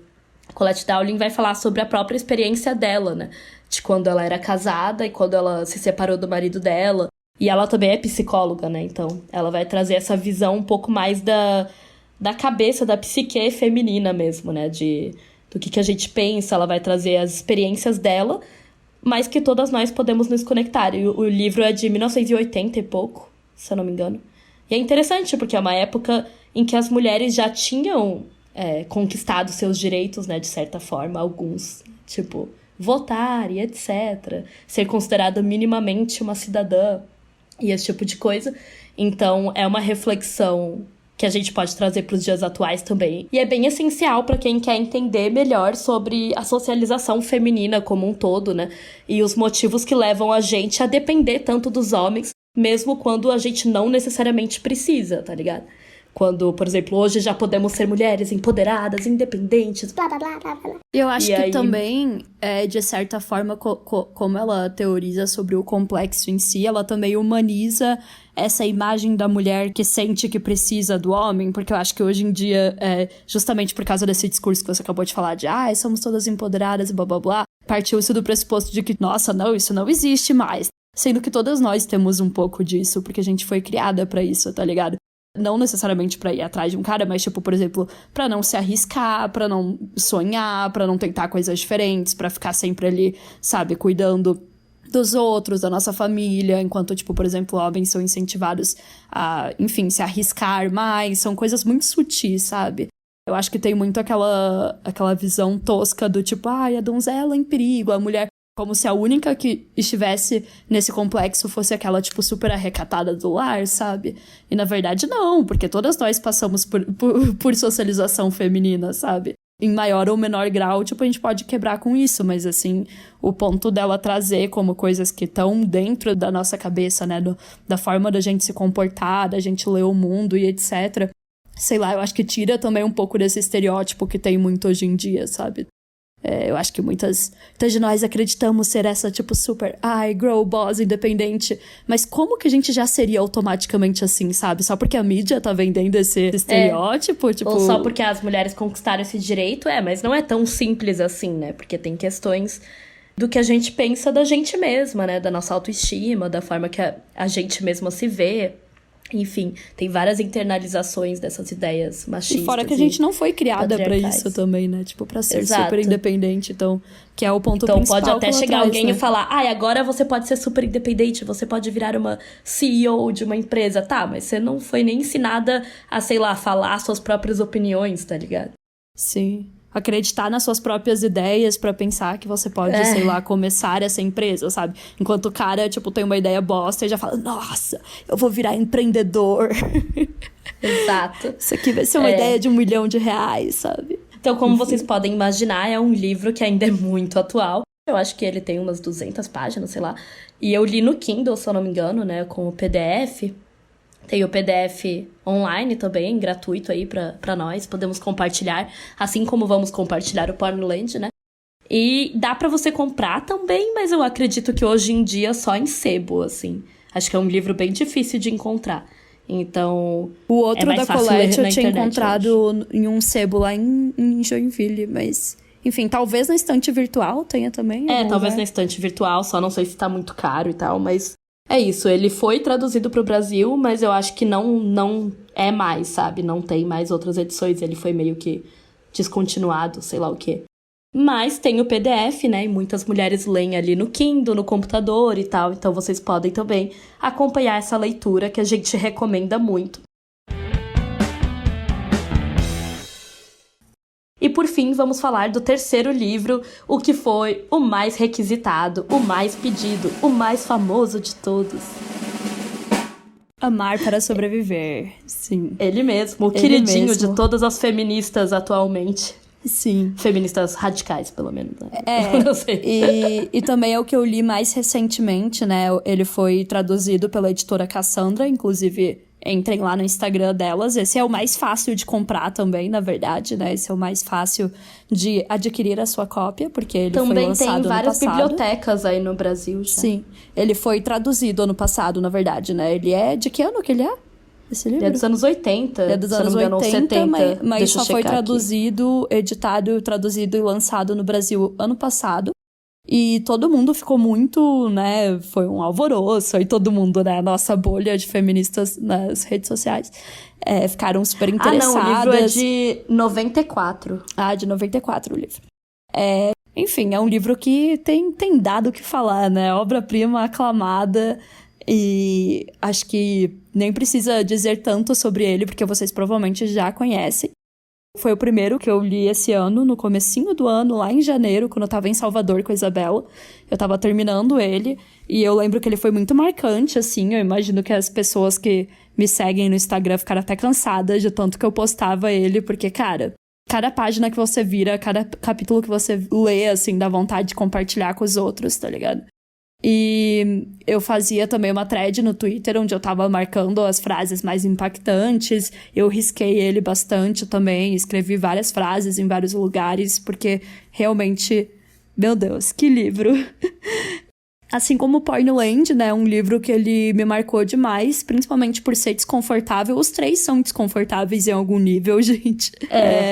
Colette Dowling vai falar sobre a própria experiência dela, né, de quando ela era casada e quando ela se separou do marido dela. E ela também é psicóloga, né, então ela vai trazer essa visão um pouco mais da cabeça, da psique feminina mesmo, né, do que a gente pensa. Ela vai trazer as experiências dela, mas que todas nós podemos nos conectar. E o livro é de 1980 e pouco, se eu não me engano. E é interessante, porque é uma época em que as mulheres já tinham conquistado seus direitos, né, de certa forma, alguns, tipo, votar e etc. Ser considerada minimamente uma cidadã e esse tipo de coisa. Então, é uma reflexão que a gente pode trazer para os dias atuais também. E é bem essencial para quem quer entender melhor sobre a socialização feminina como um todo, né? E os motivos que levam a gente a depender tanto dos homens, mesmo quando a gente não necessariamente precisa, tá ligado? Quando, por exemplo, hoje já podemos ser mulheres empoderadas, independentes, blá, blá, blá, blá, blá. Eu acho que aí... também, de certa forma, como ela teoriza sobre o complexo em si, ela também humaniza essa imagem da mulher que sente que precisa do homem, porque eu acho que hoje em dia, justamente por causa desse discurso que você acabou de falar, de somos todas empoderadas e blá blá blá, partiu-se do pressuposto de que, nossa, não, isso não existe mais. Sendo que todas nós temos um pouco disso, porque a gente foi criada pra isso, tá ligado? Não necessariamente pra ir atrás de um cara, mas, tipo, por exemplo, pra não se arriscar, pra não sonhar, pra não tentar coisas diferentes, pra ficar sempre ali, sabe, cuidando dos outros, da nossa família, enquanto, tipo, por exemplo, homens são incentivados a, enfim, se arriscar mais, são coisas muito sutis, sabe? Eu acho que tem muito aquela visão tosca do tipo, a donzela em perigo, a mulher... Como se a única que estivesse nesse complexo fosse aquela, tipo, super arrecatada do lar, sabe? E na verdade não, porque todas nós passamos por socialização feminina, sabe? Em maior ou menor grau, tipo, a gente pode quebrar com isso, mas assim, o ponto dela trazer como coisas que estão dentro da nossa cabeça, né? Da forma da gente se comportar, da gente ler o mundo e etc. Sei lá, eu acho que tira também um pouco desse estereótipo que tem muito hoje em dia, sabe? Eu acho que muitas de nós acreditamos ser essa, tipo, super, girl boss, independente. Mas como que a gente já seria automaticamente assim, sabe? Só porque a mídia tá vendendo esse estereótipo? Tipo... Ou só porque as mulheres conquistaram esse direito, mas não é tão simples assim, né? Porque tem questões do que a gente pensa da gente mesma, né? Da nossa autoestima, da forma que a gente mesma se vê. Enfim, tem várias internalizações dessas ideias machistas. E fora que a gente não foi criada pra isso também, né? Tipo, pra ser super independente, então... Que é o ponto principal. Então pode até chegar alguém né? e falar, agora você pode ser super independente, você pode virar uma CEO de uma empresa. Tá, mas você não foi nem ensinada a, sei lá, falar suas próprias opiniões, tá ligado? Sim. Acreditar nas suas próprias ideias pra pensar que você pode, sei lá, começar essa empresa, sabe? Enquanto o cara, tipo, tem uma ideia bosta e já fala, nossa, eu vou virar empreendedor. Exato. Isso aqui vai ser uma ideia de R$1 milhão, sabe? Então, como vocês podem imaginar, é um livro que ainda é muito atual. Eu acho que ele tem umas 200 páginas, sei lá. E eu li no Kindle, se eu não me engano, né, com o PDF. Tem o PDF online também, gratuito aí pra nós. Podemos compartilhar, assim como vamos compartilhar o Pornland, né? E dá pra você comprar também, mas eu acredito que hoje em dia só em sebo, assim. Acho que é um livro bem difícil de encontrar. Então, o outro da Colette eu tinha encontrado em um sebo lá em Joinville, mas... Enfim, talvez na estante virtual tenha também. Talvez na estante virtual, só não sei se tá muito caro e tal, mas... É isso, ele foi traduzido pro Brasil, mas eu acho que não é mais, sabe? Não tem mais outras edições, ele foi meio que descontinuado, sei lá o quê. Mas tem o PDF, né? E muitas mulheres leem ali no Kindle, no computador e tal. Então vocês podem também acompanhar essa leitura que a gente recomenda muito. E por fim, vamos falar do terceiro livro, o que foi o mais requisitado, o mais pedido, o mais famoso de todos. Amar para Sobreviver, sim. Ele mesmo, o queridinho de todas as feministas atualmente. Sim. Feministas radicais, pelo menos. Né? Não sei. E também é o que eu li mais recentemente, né? Ele foi traduzido pela editora Cassandra, inclusive... Entrem lá no Instagram delas. Esse é o mais fácil de comprar também, na verdade, né? Esse é o mais fácil de adquirir a sua cópia, porque ele foi lançado ano passado. Também tem várias bibliotecas aí no Brasil já. Sim. Ele foi traduzido ano passado, na verdade, né? Ele é... De que ano que ele é? Esse livro? Ele é dos anos 80. É dos anos 80, 70, mas só foi traduzido, editado, traduzido e lançado no Brasil ano passado. E todo mundo ficou muito, né, foi um alvoroço, e todo mundo, né, a nossa bolha de feministas nas redes sociais, ficaram super interessadas. Não, o livro é de 94. De 94 o livro. Enfim, é um livro que tem dado o que falar, né, obra-prima aclamada, e acho que nem precisa dizer tanto sobre ele, porque vocês provavelmente já conhecem. Foi o primeiro que eu li esse ano, no comecinho do ano, lá em janeiro, quando eu tava em Salvador com a Isabela. Eu tava terminando ele, e eu lembro que ele foi muito marcante, assim. Eu imagino que as pessoas que me seguem no Instagram ficaram até cansadas de tanto que eu postava ele, porque, cara, cada página que você vira, cada capítulo que você lê, assim, dá vontade de compartilhar com os outros, tá ligado? E eu fazia também uma thread no Twitter, onde eu tava marcando as frases mais impactantes. Eu risquei ele bastante também, escrevi várias frases em vários lugares, porque realmente, meu Deus, que livro! Assim como Pornland, né, um livro que ele me marcou demais, principalmente por ser desconfortável. Os três são desconfortáveis em algum nível, gente.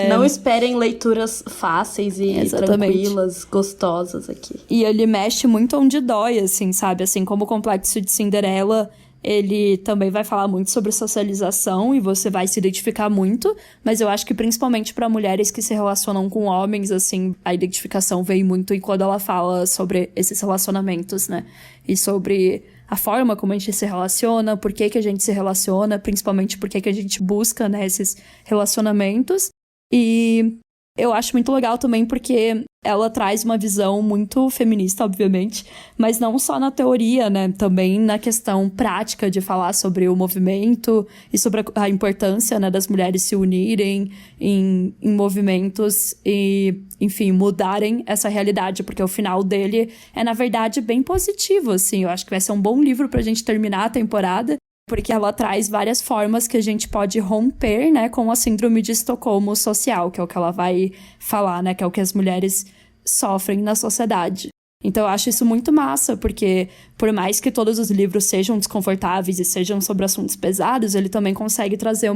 Não esperem leituras fáceis e tranquilas, gostosas aqui. E ele mexe muito onde dói, assim, sabe? Assim como o Complexo de Cinderela, ele também vai falar muito sobre socialização e você vai se identificar muito, mas eu acho que principalmente para mulheres que se relacionam com homens, assim, a identificação vem muito em quando ela fala sobre esses relacionamentos, né? E sobre a forma como a gente se relaciona, por que a gente se relaciona, principalmente por que a gente busca, né, esses relacionamentos. E eu acho muito legal também porque ela traz uma visão muito feminista, obviamente, mas não só na teoria, né? Também na questão prática de falar sobre o movimento e sobre a importância, né, das mulheres se unirem em movimentos e, enfim, mudarem essa realidade, porque o final dele é, na verdade, bem positivo, assim. Eu acho que vai ser um bom livro pra gente terminar a temporada, porque ela traz várias formas que a gente pode romper, né, com a síndrome de Estocolmo social, que é o que ela vai falar, né, que é o que as mulheres sofrem na sociedade. Então eu acho isso muito massa, porque por mais que todos os livros sejam desconfortáveis e sejam sobre assuntos pesados, ele também consegue trazer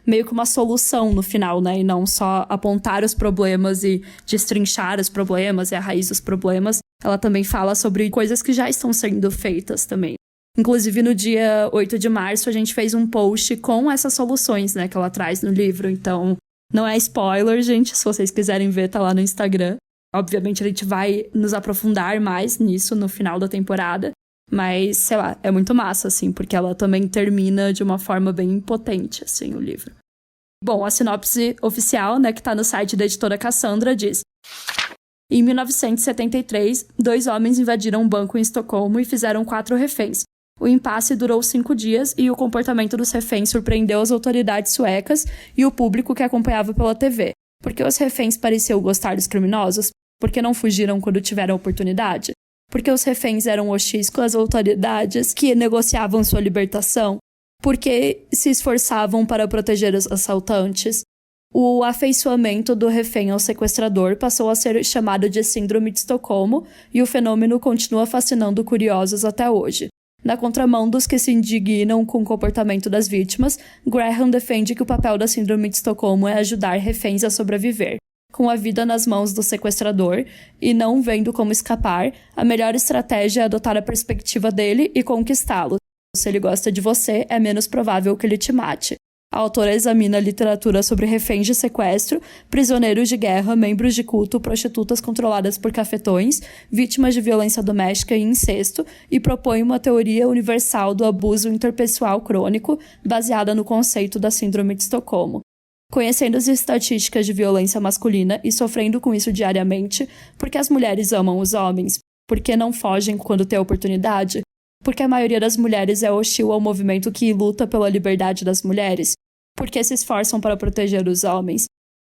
meio que uma solução no final, né, e não só apontar os problemas e destrinchar os problemas e a raiz dos problemas. Ela também fala sobre coisas que já estão sendo feitas também. Inclusive, no dia 8 de março, a gente fez um post com essas soluções, né, que ela traz no livro. Então, não é spoiler, gente. Se vocês quiserem ver, tá lá no Instagram. Obviamente, a gente vai nos aprofundar mais nisso no final da temporada. Mas, sei lá, é muito massa, assim, porque ela também termina de uma forma bem potente, assim, o livro. Bom, a sinopse oficial, né, que tá no site da editora Cassandra, diz: em 1973, 2 homens invadiram um banco em Estocolmo e fizeram 4 reféns. O impasse durou 5 dias e o comportamento dos reféns surpreendeu as autoridades suecas e o público que acompanhava pela TV. Por que os reféns pareciam gostar dos criminosos? Por que não fugiram quando tiveram oportunidade? Por que os reféns eram hostis com as autoridades que negociavam sua libertação? Por que se esforçavam para proteger os assaltantes? O afeiçoamento do refém ao sequestrador passou a ser chamado de Síndrome de Estocolmo e o fenômeno continua fascinando curiosos até hoje. Na contramão dos que se indignam com o comportamento das vítimas, Graham defende que o papel da Síndrome de Estocolmo é ajudar reféns a sobreviver. Com a vida nas mãos do sequestrador e não vendo como escapar, a melhor estratégia é adotar a perspectiva dele e conquistá-lo. Se ele gosta de você, é menos provável que ele te mate. A autora examina literatura sobre reféns de sequestro, prisioneiros de guerra, membros de culto, prostitutas controladas por cafetões, vítimas de violência doméstica e incesto, e propõe uma teoria universal do abuso interpessoal crônico, baseada no conceito da Síndrome de Estocolmo. Conhecendo as estatísticas de violência masculina e sofrendo com isso diariamente, por que as mulheres amam os homens? Por que não fogem quando têm oportunidade? Porque a maioria das mulheres é hostil ao movimento que luta pela liberdade das mulheres? Porque se esforçam para proteger os homens?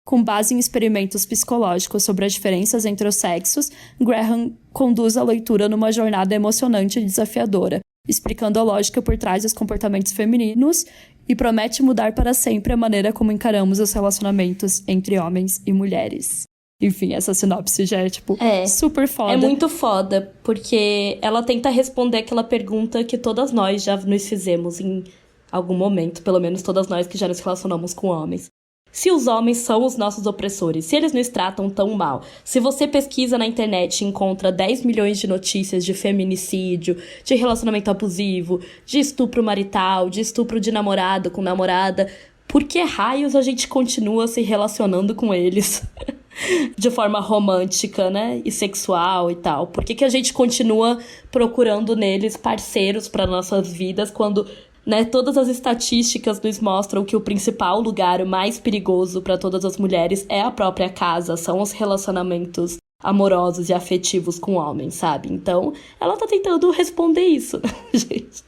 Com base em experimentos psicológicos sobre as diferenças entre os sexos, Graham conduz a leitura numa jornada emocionante e desafiadora, explicando a lógica por trás dos comportamentos femininos e promete mudar para sempre a maneira como encaramos os relacionamentos entre homens e mulheres. Enfim, essa sinopse já é, super foda. É muito foda, porque ela tenta responder aquela pergunta que todas nós já nos fizemos em algum momento, pelo menos todas nós que já nos relacionamos com homens. Se os homens são os nossos opressores, se eles nos tratam tão mal, se você pesquisa na internet e encontra 10 milhões de notícias de feminicídio, de relacionamento abusivo, de estupro marital, de estupro de namorado com namorada, por que raios a gente continua se relacionando com eles? De forma romântica, né, e sexual e tal. Por que a gente continua procurando neles parceiros para nossas vidas quando, né, todas as estatísticas nos mostram que o principal lugar, o mais perigoso para todas as mulheres é a própria casa, são os relacionamentos amorosos e afetivos com homens, sabe? Então, ela tá tentando responder isso, gente.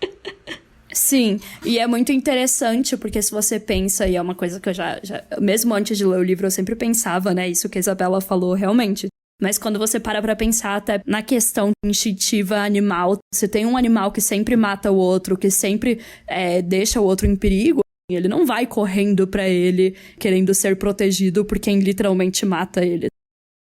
Sim, e é muito interessante, porque se você pensa, e é uma coisa que eu já mesmo antes de ler o livro, eu sempre pensava, né, isso que a Isabela falou, realmente. Mas quando você para pra pensar até na questão instintiva animal, você tem um animal que sempre mata o outro, que sempre deixa o outro em perigo, e ele não vai correndo pra ele, querendo ser protegido por quem literalmente mata ele.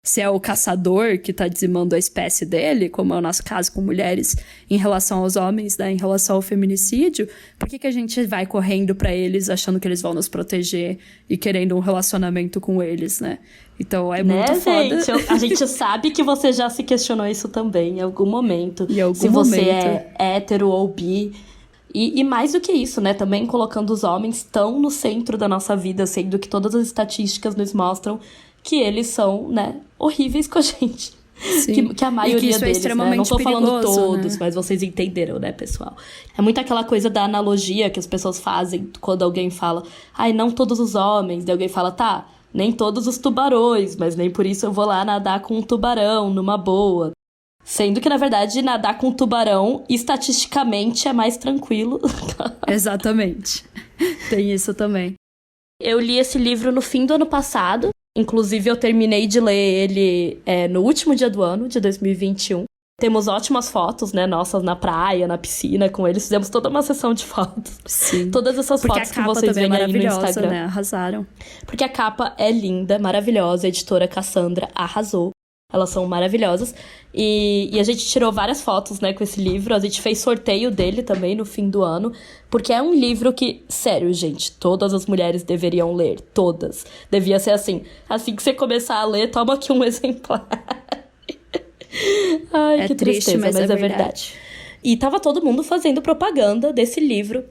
Se é o caçador que tá dizimando a espécie dele, como é o nosso caso com mulheres em relação aos homens, né, em relação ao feminicídio, por que a gente vai correndo pra eles achando que eles vão nos proteger e querendo um relacionamento com eles, né? Então é muito foda. Gente? A gente sabe que você já se questionou isso também em algum momento. Em algum se você momento. é hétero ou bi. E mais do que isso, né? Também colocando os homens tão no centro da nossa vida, sendo que todas as estatísticas nos mostram que eles são, né, horríveis com a gente. Que a maioria e que isso deles, é extremamente né? Não tô falando perigoso, todos, né? mas vocês entenderam, né, pessoal? É muito aquela coisa da analogia que as pessoas fazem quando alguém fala, ai, não todos os homens. Daí alguém fala, tá, nem todos os tubarões, mas nem por isso eu vou lá nadar com um tubarão, numa boa. Sendo que, na verdade, nadar com um tubarão, estatisticamente, é mais tranquilo. Exatamente. Tem isso também. Eu li esse livro no fim do ano passado. Inclusive, eu terminei de ler ele no último dia do ano, de 2021. Temos ótimas fotos, né, nossas na praia, na piscina, com eles. Fizemos toda uma sessão de fotos. Sim. Todas essas Porque fotos a que capa vocês também veem é aí no maravilhosa, Instagram. né? Arrasaram. Porque a capa é linda, maravilhosa. A editora Cassandra arrasou. Elas são maravilhosas. E a gente tirou várias fotos, né, com esse livro. A gente fez sorteio dele também no fim do ano. Porque é um livro que, sério, gente, todas as mulheres deveriam ler. Todas. Devia ser assim. Assim que você começar a ler, toma aqui um exemplar. Ai, É que triste, tristeza, mas mas é é verdade. E tava todo mundo fazendo propaganda desse livro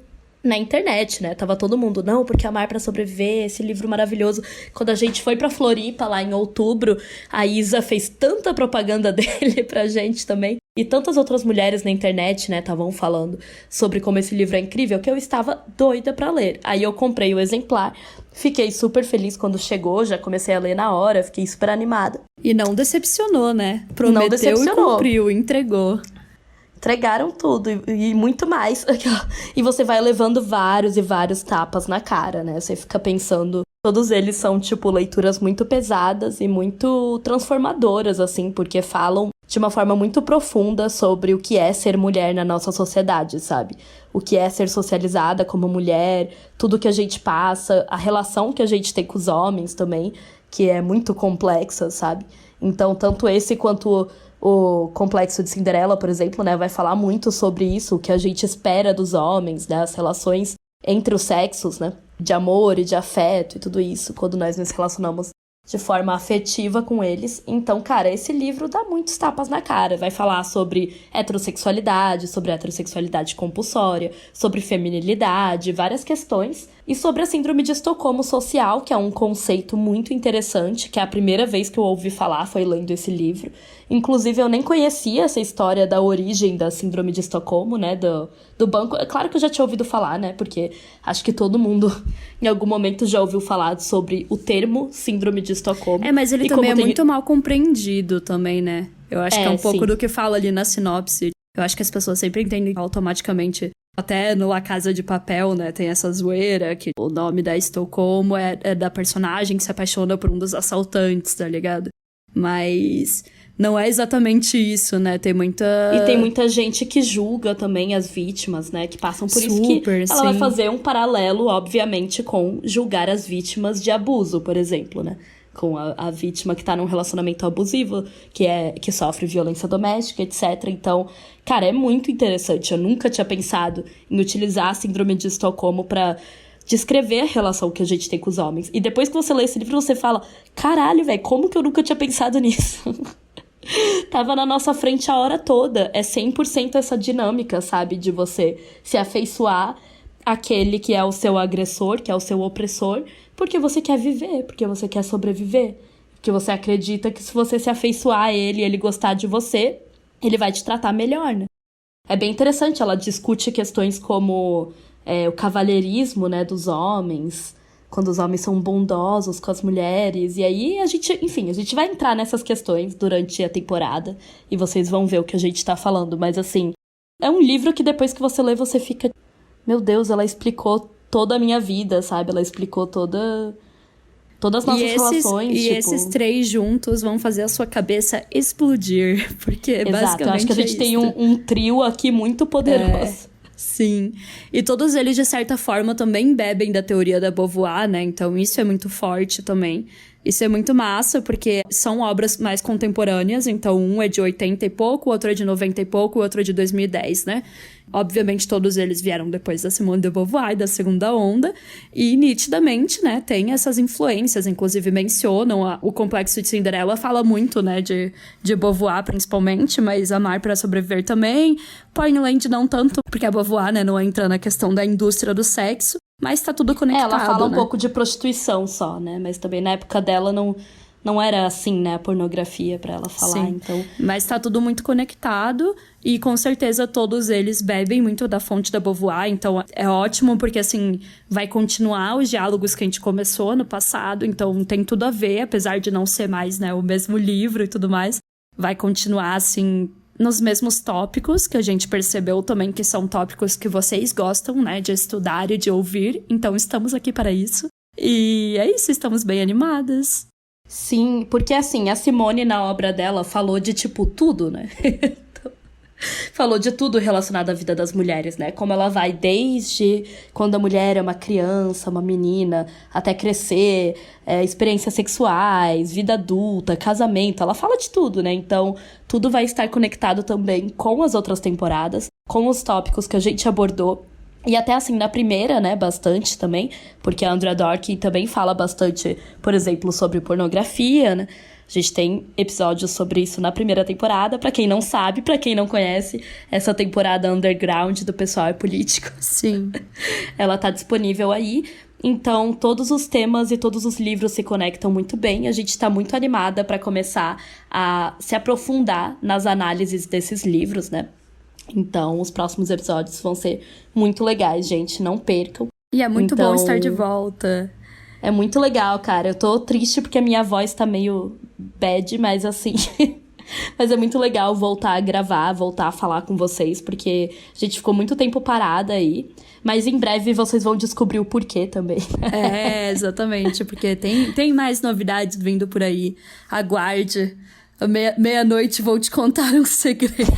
na internet, né? Tava todo mundo, não, porque Amar pra Sobreviver, esse livro maravilhoso. Quando a gente foi pra Floripa, lá em outubro, a Isa fez tanta propaganda dele pra gente também. E tantas outras mulheres na internet, né, estavam falando sobre como esse livro é incrível, que eu estava doida pra ler. Aí eu comprei o exemplar, fiquei super feliz quando chegou, já comecei a ler na hora, fiquei super animada. E não decepcionou, né? Prometeu Não decepcionou. E cumpriu, entregou. Entregaram tudo e muito mais. E você vai levando vários e vários tapas na cara, né? Você fica pensando... Todos eles são, tipo, leituras muito pesadas e muito transformadoras, assim, porque falam de uma forma muito profunda sobre o que é ser mulher na nossa sociedade, sabe? O que é ser socializada como mulher, tudo que a gente passa, a relação que a gente tem com os homens também, que é muito complexa, sabe? Então, tanto esse quanto o Complexo de Cinderela, por exemplo, né, vai falar muito sobre isso, o que a gente espera dos homens, né, as relações entre os sexos, né, de amor e de afeto e tudo isso, quando nós nos relacionamos de forma afetiva com eles. Então, cara, esse livro dá muitos tapas na cara. Vai falar sobre heterossexualidade compulsória, sobre feminilidade, várias questões. E sobre a síndrome de Estocolmo social, que é um conceito muito interessante, que é a primeira vez que eu ouvi falar foi lendo esse livro. Inclusive, eu nem conhecia essa história da origem da síndrome de Estocolmo, né, do banco. É claro que eu já tinha ouvido falar, né, porque acho que todo mundo em algum momento já ouviu falar sobre o termo síndrome de Estocolmo. Mas ele também é muito mal compreendido também, né? Eu acho que é um pouco sim. do que fala ali na sinopse. Eu acho que as pessoas sempre entendem automaticamente. Até no La Casa de Papel, né, tem essa zoeira que o nome da Estocolmo é da personagem que se apaixona por um dos assaltantes, tá ligado? Mas não é exatamente isso, né? Tem muita... E tem muita gente que julga também as vítimas, né? Que passam por isso que ela sim. vai fazer um paralelo, obviamente, com julgar as vítimas de abuso, por exemplo, né? Com a vítima que tá num relacionamento abusivo, que sofre violência doméstica, etc. Então, cara, é muito interessante. Eu nunca tinha pensado em utilizar a síndrome de Estocolmo pra descrever a relação que a gente tem com os homens. E depois que você lê esse livro, você fala, caralho, velho, como que eu nunca tinha pensado nisso? Tava na nossa frente a hora toda. É 100% essa dinâmica, sabe? De você se afeiçoar àquele que é o seu agressor, que é o seu opressor, porque você quer viver, porque você quer sobreviver. Porque você acredita que se você se afeiçoar a ele e ele gostar de você, ele vai te tratar melhor, né? É bem interessante, ela discute questões como o cavalheirismo, né, dos homens, quando os homens são bondosos com as mulheres. E aí a gente vai entrar nessas questões durante a temporada e vocês vão ver o que a gente tá falando. Mas assim, é um livro que depois que você lê, você fica... Meu Deus, ela explicou toda a minha vida, sabe? Ela explicou toda Todas as nossas relações, E esses 3 juntos vão fazer a sua cabeça explodir, porque Exato, basicamente eu acho que a gente tem um trio aqui muito poderoso. Sim, e todos eles, de certa forma, também bebem da teoria da Beauvoir, né? Então isso é muito forte também. Isso é muito massa, porque são obras mais contemporâneas, então um é de 80 e pouco, o outro é de 90 e pouco, o outro é de 2010, né? Obviamente, todos eles vieram depois da Simone de Beauvoir, da segunda onda, e nitidamente, né, tem essas influências, inclusive mencionam o Complexo de Cinderela, fala muito, né, de Beauvoir principalmente, mas Amar para Sobreviver também, Pornland não tanto, porque a Beauvoir, né, não entra na questão da indústria do sexo, mas tá tudo conectado, ela fala um né? pouco de prostituição só, né, mas também na época dela não era assim, né, a pornografia pra ela falar, Sim. então... Mas tá tudo muito conectado e com certeza todos eles bebem muito da fonte da Beauvoir, então é ótimo porque, assim, vai continuar os diálogos que a gente começou no passado, então tem tudo a ver, apesar de não ser mais, né, o mesmo livro e tudo mais, vai continuar, assim, nos mesmos tópicos que a gente percebeu também que são tópicos que vocês gostam, né, de estudar e de ouvir, então estamos aqui para isso. E é isso, estamos bem animadas. Sim, porque assim, a Simone na obra dela falou de, tipo, tudo, né? Falou de tudo relacionado à vida das mulheres, né? Como ela vai desde quando a mulher é uma criança, uma menina, até crescer, experiências sexuais, vida adulta, casamento. Ela fala de tudo, né? Então, tudo vai estar conectado também com as outras temporadas, com os tópicos que a gente abordou. E até assim, na primeira, né, bastante também, porque a Andrea Dork também fala bastante, por exemplo, sobre pornografia, né? A gente tem episódios sobre isso na primeira temporada. Pra quem não sabe, pra quem não conhece, essa temporada underground do Pessoal é Político. Sim. Ela tá disponível aí. Então, todos os temas e todos os livros se conectam muito bem. A gente tá muito animada pra começar a se aprofundar nas análises desses livros, né? Então, os próximos episódios vão ser muito legais, gente. Não percam. E é muito bom estar de volta. É muito legal, cara. Eu tô triste porque a minha voz tá meio bad, mas assim... Mas é muito legal voltar a gravar, voltar a falar com vocês, porque a gente ficou muito tempo parada aí. Mas em breve vocês vão descobrir o porquê também. É, exatamente. Porque tem mais novidades vindo por aí. Aguarde. Meia-noite vou te contar um segredo.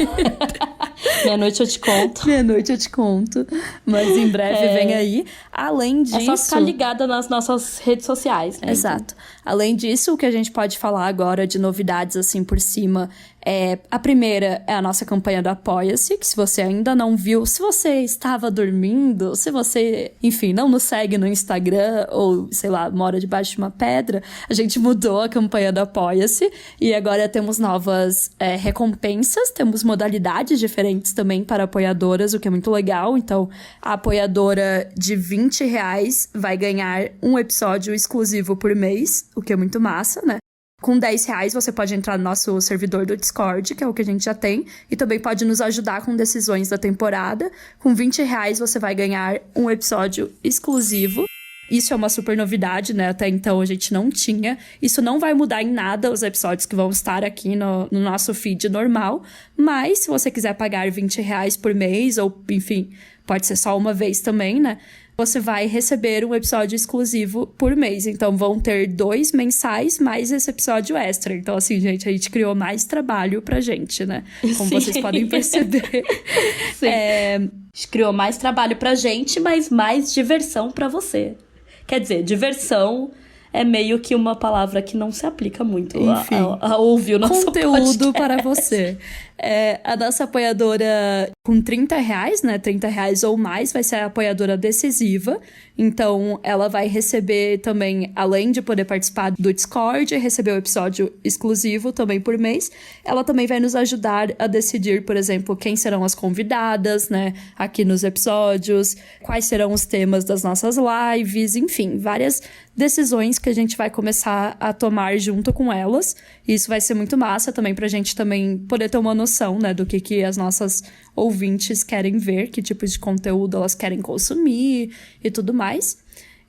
Meia-noite eu te conto. Meia-noite eu te conto. Mas em breve vem aí. Além disso... É só ficar ligada nas nossas redes sociais, né? Exato. Além disso, o que a gente pode falar agora de novidades, assim, por cima... A primeira é a nossa campanha do Apoia-se, que se você ainda não viu, se você estava dormindo, se você, enfim, não nos segue no Instagram ou, sei lá, mora debaixo de uma pedra, a gente mudou a campanha do Apoia-se e agora temos novas recompensas, temos modalidades diferentes também para apoiadoras, o que é muito legal. Então, a apoiadora de R$20 vai ganhar um episódio exclusivo por mês, o que é muito massa, né? Com R$10 você pode entrar no nosso servidor do Discord, que é o que a gente já tem, e também pode nos ajudar com decisões da temporada. Com R$20 você vai ganhar um episódio exclusivo. Isso é uma super novidade, né? Até então a gente não tinha. Isso não vai mudar em nada os episódios que vão estar aqui no nosso feed normal. Mas se você quiser pagar R$20 por mês, ou enfim, pode ser só uma vez também, né? Você vai receber um episódio exclusivo por mês. Então, vão ter 2 mensais, mais esse episódio extra. Então, assim, gente, a gente criou mais trabalho pra gente, né? Como Sim. vocês podem perceber. Sim. A gente criou mais trabalho pra gente, mas mais diversão pra você. Quer dizer, diversão é meio que uma palavra que não se aplica muito a ouvir o nosso conteúdo podcast. para você. A nossa apoiadora com R$30, né? R$30 ou mais, vai ser a apoiadora decisiva. Então, ela vai receber também, além de poder participar do Discord, receber o episódio exclusivo também por mês. Ela também vai nos ajudar a decidir, por exemplo, quem serão as convidadas, né? Aqui nos episódios, quais serão os temas das nossas lives, enfim, várias decisões que a gente vai começar a tomar junto com elas. E isso vai ser muito massa também pra gente também poder ter uma noção, né, do que as nossas ouvintes querem ver, que tipo de conteúdo elas querem consumir e tudo mais.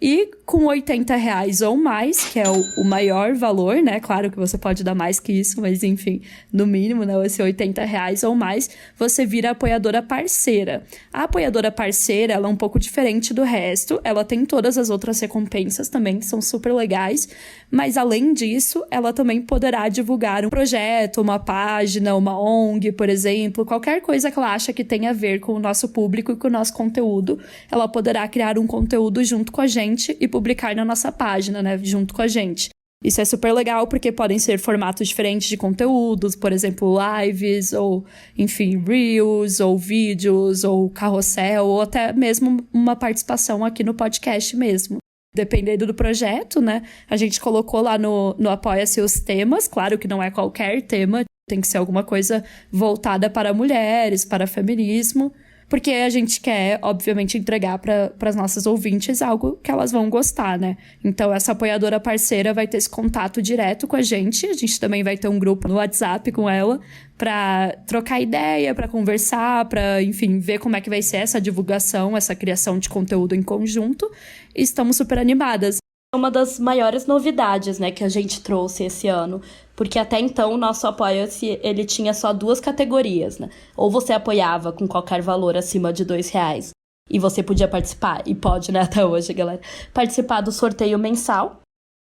E com R$80 ou mais, que é o maior valor, né? Claro que você pode dar mais que isso, mas enfim, no mínimo, né? Esse R$80 ou mais, você vira apoiadora parceira. A apoiadora parceira, ela é um pouco diferente do resto. Ela tem todas as outras recompensas também, que são super legais. Mas além disso, ela também poderá divulgar um projeto, uma página, uma ONG, por exemplo. Qualquer coisa que ela acha que tenha a ver com o nosso público e com o nosso conteúdo, ela poderá criar um conteúdo junto com a gente e publicar na nossa página, né, junto com a gente. Isso é super legal porque podem ser formatos diferentes de conteúdos, por exemplo, lives, ou, enfim, reels, ou vídeos, ou carrossel, ou até mesmo uma participação aqui no podcast mesmo. Dependendo do projeto, né, a gente colocou lá no Apoia-se os temas, claro que não é qualquer tema, tem que ser alguma coisa voltada para mulheres, para feminismo, porque a gente quer, obviamente, entregar para as nossas ouvintes algo que elas vão gostar, né? Então, essa apoiadora parceira vai ter esse contato direto com a gente também vai ter um grupo no WhatsApp com ela para trocar ideia, para conversar, para, enfim, ver como é que vai ser essa divulgação, essa criação de conteúdo em conjunto. E estamos super animadas. Uma das maiores novidades, né, que a gente trouxe esse ano, porque até então o nosso Apoia-se, ele tinha só 2 categorias, né? Ou você apoiava com qualquer valor acima de R$2 e você podia participar, e pode, né, até hoje, galera, participar do sorteio mensal,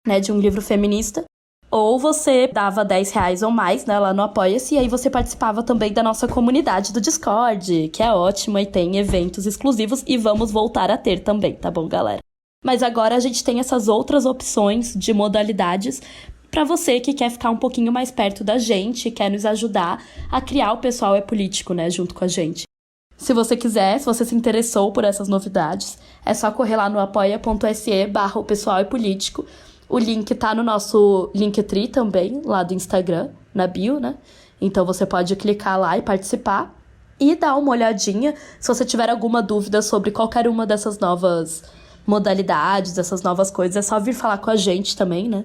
né, de um livro feminista, ou você dava R$10 ou mais, né, lá no Apoia-se, e aí você participava também da nossa comunidade do Discord, que é ótima e tem eventos exclusivos, e vamos voltar a ter também, tá bom, galera? Mas agora a gente tem essas outras opções de modalidades para você que quer ficar um pouquinho mais perto da gente, quer nos ajudar a criar o Pessoal é Político, né, junto com a gente. Se você quiser, se você se interessou por essas novidades, é só correr lá no apoia.se/o Pessoal é Político. O link tá no nosso Linktree também, lá do Instagram, na bio, né? Então você pode clicar lá e participar e dar uma olhadinha. Se você tiver alguma dúvida sobre qualquer uma dessas novas modalidades, essas novas coisas, é só vir falar com a gente também, né?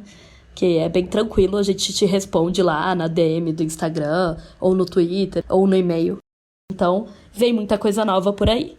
Que é bem tranquilo, a gente te responde lá na DM do Instagram, ou no Twitter, ou no e-mail. Então, vem muita coisa nova por aí.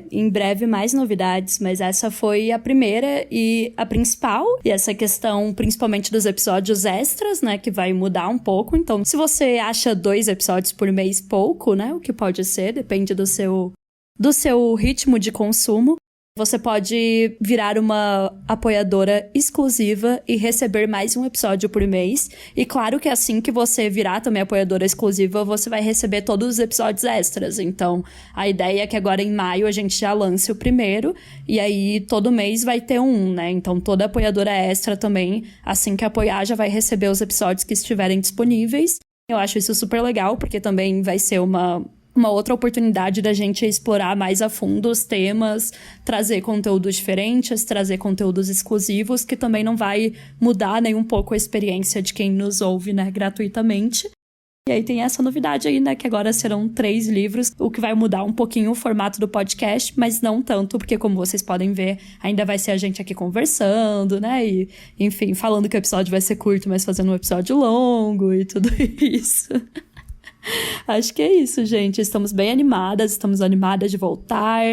Em breve mais novidades, mas essa foi a primeira e a principal. E essa questão, principalmente dos episódios extras, né, que vai mudar um pouco. Então, se você acha 2 episódios por mês pouco, né, o que pode ser, depende do seu ritmo de consumo, você pode virar uma apoiadora exclusiva e receber mais um episódio por mês. E claro que assim que você virar também apoiadora exclusiva, você vai receber todos os episódios extras. Então, a ideia é que agora em maio a gente já lance o primeiro. E aí, todo mês vai ter um, né? Então, toda apoiadora extra também, assim que apoiar, já vai receber os episódios que estiverem disponíveis. Eu acho isso super legal, porque também vai ser uma outra oportunidade da gente explorar mais a fundo os temas, trazer conteúdos diferentes, trazer conteúdos exclusivos, que também não vai mudar nem um pouco a experiência de quem nos ouve, né, gratuitamente. E aí tem essa novidade aí, né, que agora serão 3 livros, o que vai mudar um pouquinho o formato do podcast, mas não tanto, porque como vocês podem ver, ainda vai ser a gente aqui conversando, né, e, enfim, falando que o episódio vai ser curto, mas fazendo um episódio longo e tudo isso. Acho que é isso, gente. Estamos bem animadas, estamos animadas de voltar.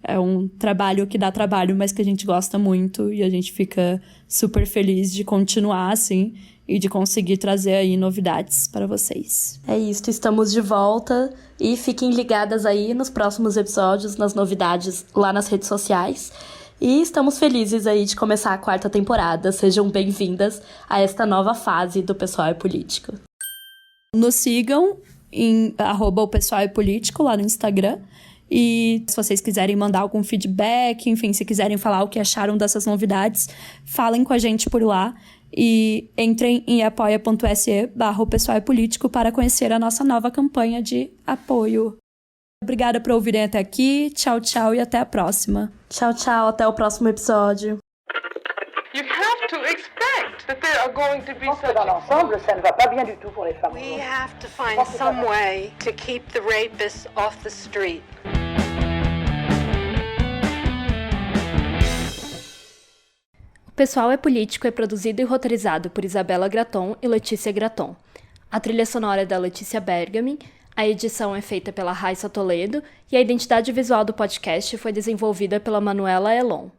É um trabalho que dá trabalho, mas que a gente gosta muito e a gente fica super feliz de continuar assim e de conseguir trazer aí novidades para vocês. É isso, estamos de volta e fiquem ligadas aí nos próximos episódios, nas novidades lá nas redes sociais. E estamos felizes aí de começar a 4ª temporada. Sejam bem-vindas a esta nova fase do Pessoal é Político. Nos sigam em @o Pessoal é Político lá no Instagram. E se vocês quiserem mandar algum feedback, enfim, se quiserem falar o que acharam dessas novidades, falem com a gente por lá. E entrem em apoia.se/o Pessoal é Político para conhecer a nossa nova campanha de apoio. Obrigada por ouvirem até aqui. Tchau, tchau e até a próxima. Tchau, tchau. Até o próximo episódio. You have to expect that there are going to be Je pense que such dans l'ensemble, ça ne va pas bien du tout pour les femmes. We have to find some way to keep the rapists off the street. O Pessoal é Político é produzido e roteirizado por Isabela Graton e Letícia Graton. A trilha sonora é da Letícia Bergamin, a edição é feita pela Raissa Toledo e a identidade visual do podcast foi desenvolvida pela Manuela Elon.